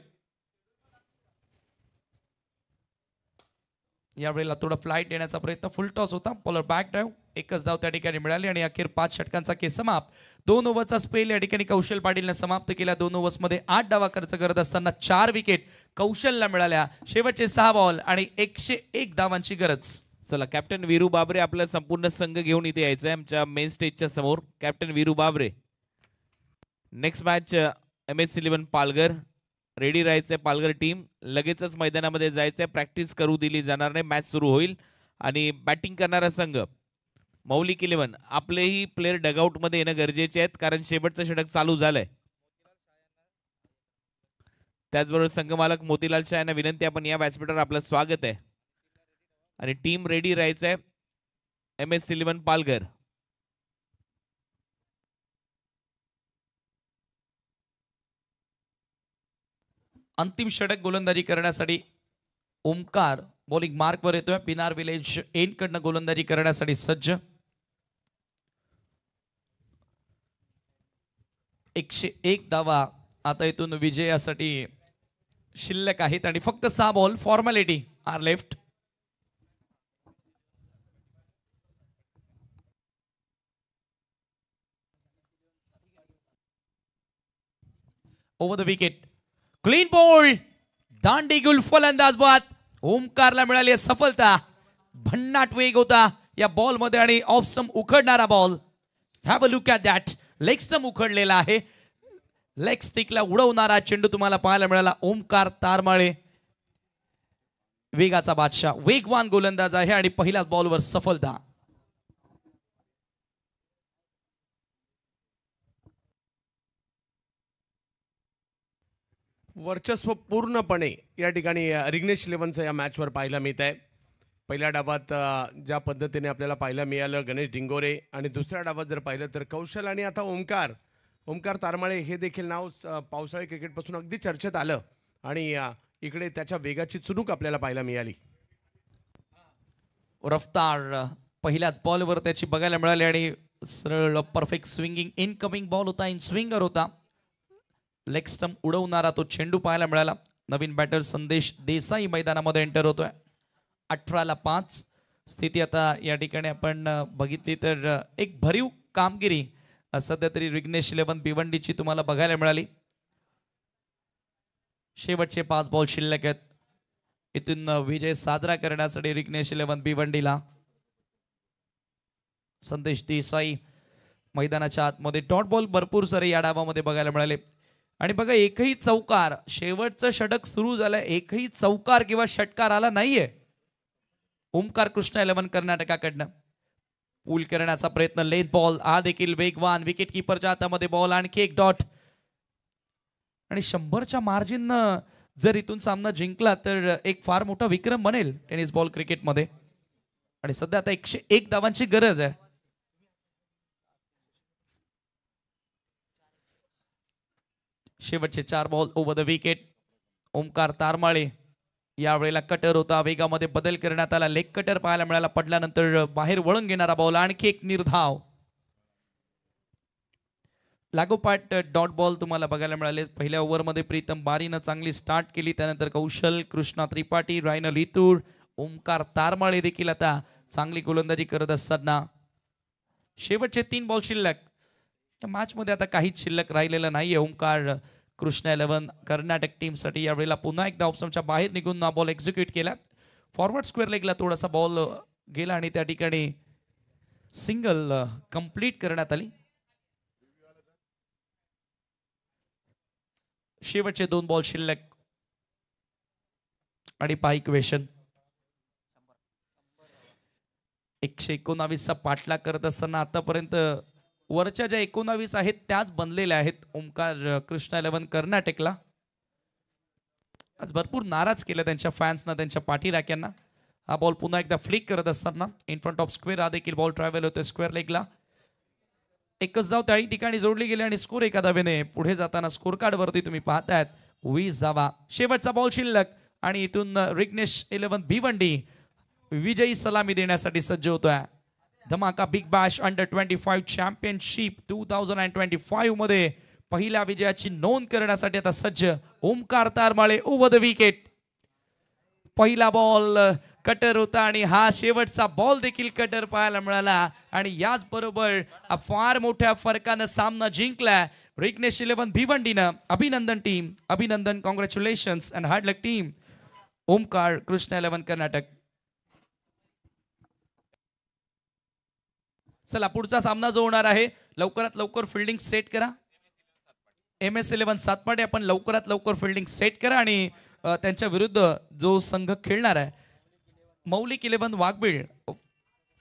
यावेळेला थोडं फ्लाईट येण्याचा प्रयत्न, फुल टॉस होता, बॉलर बॅक ड्राईव्ह, एकच धाव त्या ठिकाणी मिळाली आणि अखेर 5 षटकांचा खेळ समाप्त. 2 ओव्हरचा स्पेल या ठिकाणी कौशल पाटीलने समाप्त केला. 2 ओव्हर्समध्ये 8 डावा खर्च करत असताना 4 विकेट कौशलला मिळाल्या. शेवटचे 6 बॉल आणि 101 धावांची गरज. चला, कॅप्टन वीरू बाबरे आपला संपूर्ण संघ घेऊन इथे यायचं आहे आमच्या मेन स्टेजच्या समोर. कॅप्टन वीरू बाबरे. Next match MS11 Palghar. Ready राहायचंय पालघर टीम. लगेचच मैदानामध्ये जायचंय, प्रॅक्टिस करू दिली जाणार नाही, मॅच सुरू होईल. आणि बॅटिंग करणारा संघ मौलिक 11, आपलेही प्लेयर डगआउट मध्ये येणं गरजेचे आहेत कारण शेवटचं षटक चालू झालंय. त्याचबरोबर संघमालक मोतीलाल शाह यांना विनंती, आपण या व्यासपीठावर आपलं स्वागत आहे. आणि टीम रेडी राहायचंय MS11 पालघर. अंतिम षटक गोलंदाजी करण्यासाठी ओमकार बॉलिंग मार्कवर येतोय. पिनार विलेज एंड कडनं गोलंदाजी करण्यासाठी सज्ज. 101 धावा आता इथून विजयासाठी शिल्लक आहेत आणि फक्त 6 ball formality are left. Over the wicket, clean ball, दांडीगुल फलंदाज बाद. ओमकारला मिळाली आहे सफलता. भन्नाट वेग होता या बॉल मध्ये आणि ऑफ स्टंप उखडणारा ball. Have a look at that. Leg stump उखडलेला आहे. लेग स्टिकला उडवणारा चेंडू तुम्हाला पाहायला मिळाला. ओमकार तारमाळे वेगाचा बादशाह, वेगवान गोलंदाज आहे आणि पहिल्याच बॉलवर सफलता. वर्चस्व पूर्णपणे या ठिकाणी रिग्नेश 11चं या मॅचवर पाहायला मिळत आहे. पहिल्या डावात ज्या पद्धतीने आपल्याला पाहायला मिळालं गणेश डिंगोरे, आणि दुसऱ्या डावात जर पाहिलं तर कौशल आणि आता ओमकार तारमाळे हे देखील नाव पावसाळी क्रिकेटपासून अगदी चर्चेत आलं आणि इकडे त्याच्या वेगाची चुणूक आपल्याला पाहायला मिळाली. रफ्तार पहिल्याच बॉलवर त्याची बघायला मिळाली आणि सरळ परफेक्ट स्विंगिंग इनकमिंग बॉल होता, इन स्विंगर होता. लेग स्टंप उडवणारा तो चेंडू पाहायला मिळाला. नवीन बॅटर संदेश देसाई मैदानामध्ये एंटर होतोय. 18-5 स्थिती आता या ठिकाणी आपण बघितली तर एक भरीव कामगिरी सध्या तरी रिग्नेश 11 भिवंडीची तुम्हाला बघायला मिळाली. शेवटचे 5 बॉल शिल्लक आहेत. इथून विजय साजरा करण्यासाठी रिग्नेश 11 भिवंडीला. संदेश देसाई मैदानाच्या आतमध्ये. डॉट बॉल भरपूर सारे या डावामध्ये बघायला मिळाले. आणि बघा, एकही चौकार, शेवटचं षटक सुरू झालं, एकही चौकार किंवा षटकार आला नाहीये. ओमकार कृष्णा 11 कर्नाटकाकडनं पूल करण्याचा प्रयत्न. लेथ बॉल हा देखील वेगवान. विकेट किपरच्या हातामध्ये बॉल. आणखी एक डॉट आणि 100च्या मार्जिन जर इथून सामना जिंकला तर एक फार मोठा विक्रम बनेल टेनिस बॉल क्रिकेटमध्ये. आणि सध्या आता 101 धावांची गरज आहे. शेवटचे 4 ball over the wicket. Omkar Tarmale यावेळेला कटर होता, वेगामध्ये बदल करण्यात आला. लेग कटर पाहायला मिळाला, पडल्यानंतर बाहेर वळून घेणारा बॉल. आणखी एक निर्धाव. लागोपाठ डॉट बॉल तुम्हाला बघायला मिळाले. पहिल्या ओव्हरमध्ये प्रीतम बारीनं चांगली स्टार्ट केली, त्यानंतर कौशल, कृष्णा त्रिपाठी, रायन लितूर, ओमकार तारमाळे देखील आता चांगली गोलंदाजी करत असताना शेवटचे 3 बॉल शिल्लक. या मॅचमध्ये आता काहीच शिल्लक राहिलेलं नाहीये. ओमकार कृष्णा 11 कर्नाटक टीमसाठी यावेळेला पुन्हा एकदा ऑप्शनच्या बाहेर निघून बॉल एक्झिक्यूट केला. फॉरवर्ड स्क्वेअर लेगला थोडासा बॉल गेला आणि त्या ठिकाणी सिंगल कंप्लीट करण्यात आली. शेवटचे 2 बॉल शिल्लक आणि पाही क्वेश्चन. 119चा पाठलाग करत असताना आतापर्यंत वरच्या ज्या 19 आहेत त्याच बनलेल्या आहेत ओमकार कृष्णा 11 कर्नाटकला. आज भरपूर नाराज केलं त्यांच्या फॅन्सना, त्यांच्या पाठीराख्यांना. हा बॉल पुन्हा एकदा फ्लिक करत असताना इन फ्रंट ऑफ स्क्वेअर हा देखील बॉल ट्रॅव्हल होतोय स्क्वेअर लेगला. एकच धाव त्याही ठिकाणी जोडली गेली आणि स्कोर एका धावेने पुढे जाताना स्कोर कार्ड वरती तुम्ही पाहतायत 20 धावा. शेवटचा बॉल शिल्लक आणि इथून रिग्नेश 11 भिवंडी विजयी सलामी देण्यासाठी सज्ज होतोय. धमाका बिग बॅश अंडर-25 चॅम्पियनशिप 2025 मध्ये पहिल्या विजयाची नोंद करण्यासाठी आता सज्ज Omkar Tarmale over the wicket. पहिला बॉल कटर होता आणि हा शेवटचा बॉल देखील कटर पाहायला मिळाला आणि याच बरोबर फार मोठ्या फरकानं सामना जिंकला रिग्नेश 11 भिवंडीनं. अभिनंदन टीम, अभिनंदन, congratulations and hard luck team. Omkar Krishna 11 Karnataka. चला पुढचा सामना जो होणार आहे लवकरात लवकर फिल्डिंग सेट करा. MS11 सातपाडे आपण लवकरात लवकर फिल्डिंग सेट करा आणि त्यांच्या विरुद्ध जो संघ खेळणार आहे मौलिक 11 वाघबीळ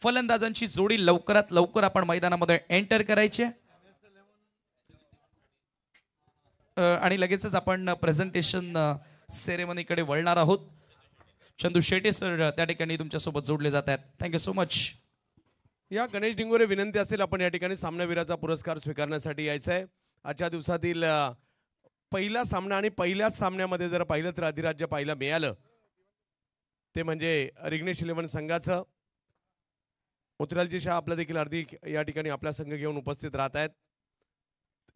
फलंदाजांची जोडी लवकरात लवकर आपण मैदानामध्ये एंटर करायची आहे. आणि लगेचच आपण प्रेझेंटेशन सेरेमनीकडे वळणार आहोत. चंदू शेटे सर त्या ठिकाणी तुमच्यासोबत जोडले जात आहेत. Thank you so much. या गणेश डिंगोरे विनंती असेल आपण या ठिकाणी सामनावीराचा पुरस्कार स्वीकारण्यासाठी यायचं आहे. आजच्या दिवसातील पहिला सामना आणि पहिल्याच सामन्यामध्ये जर पाहिलं तर अधिराज्य पाहायला मिळालं ते म्हणजे रिग्नेश 11 संघाचं. मोतीलालजी शाह आपला देखील हार्दिक या ठिकाणी आपला संघ घेऊन उपस्थित राहत आहेत.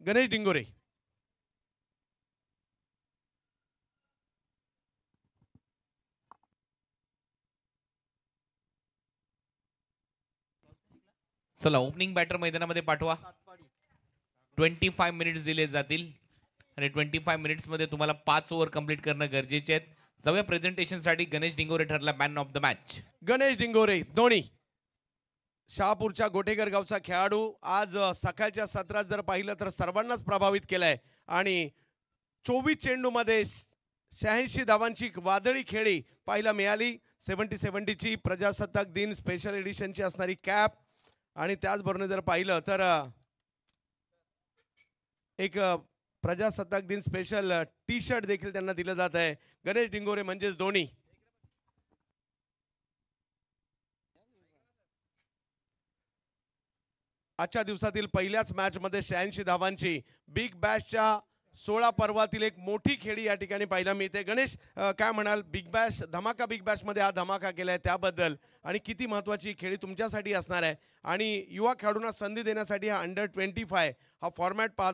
गणेश डिंगोरे चला ओपनिंग बॅटर मैदानामध्ये पाठवा. 25 मिनिट्स दिले जातील आणि 25 मिनिट्समध्ये तुम्हाला 5 ओव्हर कंप्लीट करणं गरजेचे आहेत. जाऊया प्रेझेंटेशनसाठी. गणेश डिंगोरे ठरला man of the match. Ganesh Dingore दोन्ही शहापूरच्या गोटेकर गावचा खेळाडू. आज सकाळच्या सत्रात जर पाहिलं तर सर्वांनाच प्रभावित केलाय आणि 24 चेंडूमध्ये 86 धावांची वादळी खेळी पाहायला मिळाली. 70-70ची प्रजासत्ताक दिन स्पेशल एडिशनची असणारी कॅप आणि त्याचबरोबर जर पाहिलं तर एक प्रजासत्ताक दिन स्पेशल टी शर्ट देखील त्यांना दिलं जात आहे. गणेश डिंगोरे म्हणजेच धोनी. आजच्या दिवसातील पहिल्याच मॅच मध्ये 86 धावांची बिग बॅशच्या 16 पर्वातील एक मोठी खेळी या ठिकाणी पाहायला मिळते. गणेश काय म्हणाल, बिग बॅश धमाका बिग बॅश मध्ये हा धमाका केलाय त्याबद्दल आणि किती महत्वाची खेळी तुमच्यासाठी असणार आहे आणि युवा खेळाडूंना संधी देण्यासाठी हा अंडर 25 हा फॉर्मॅट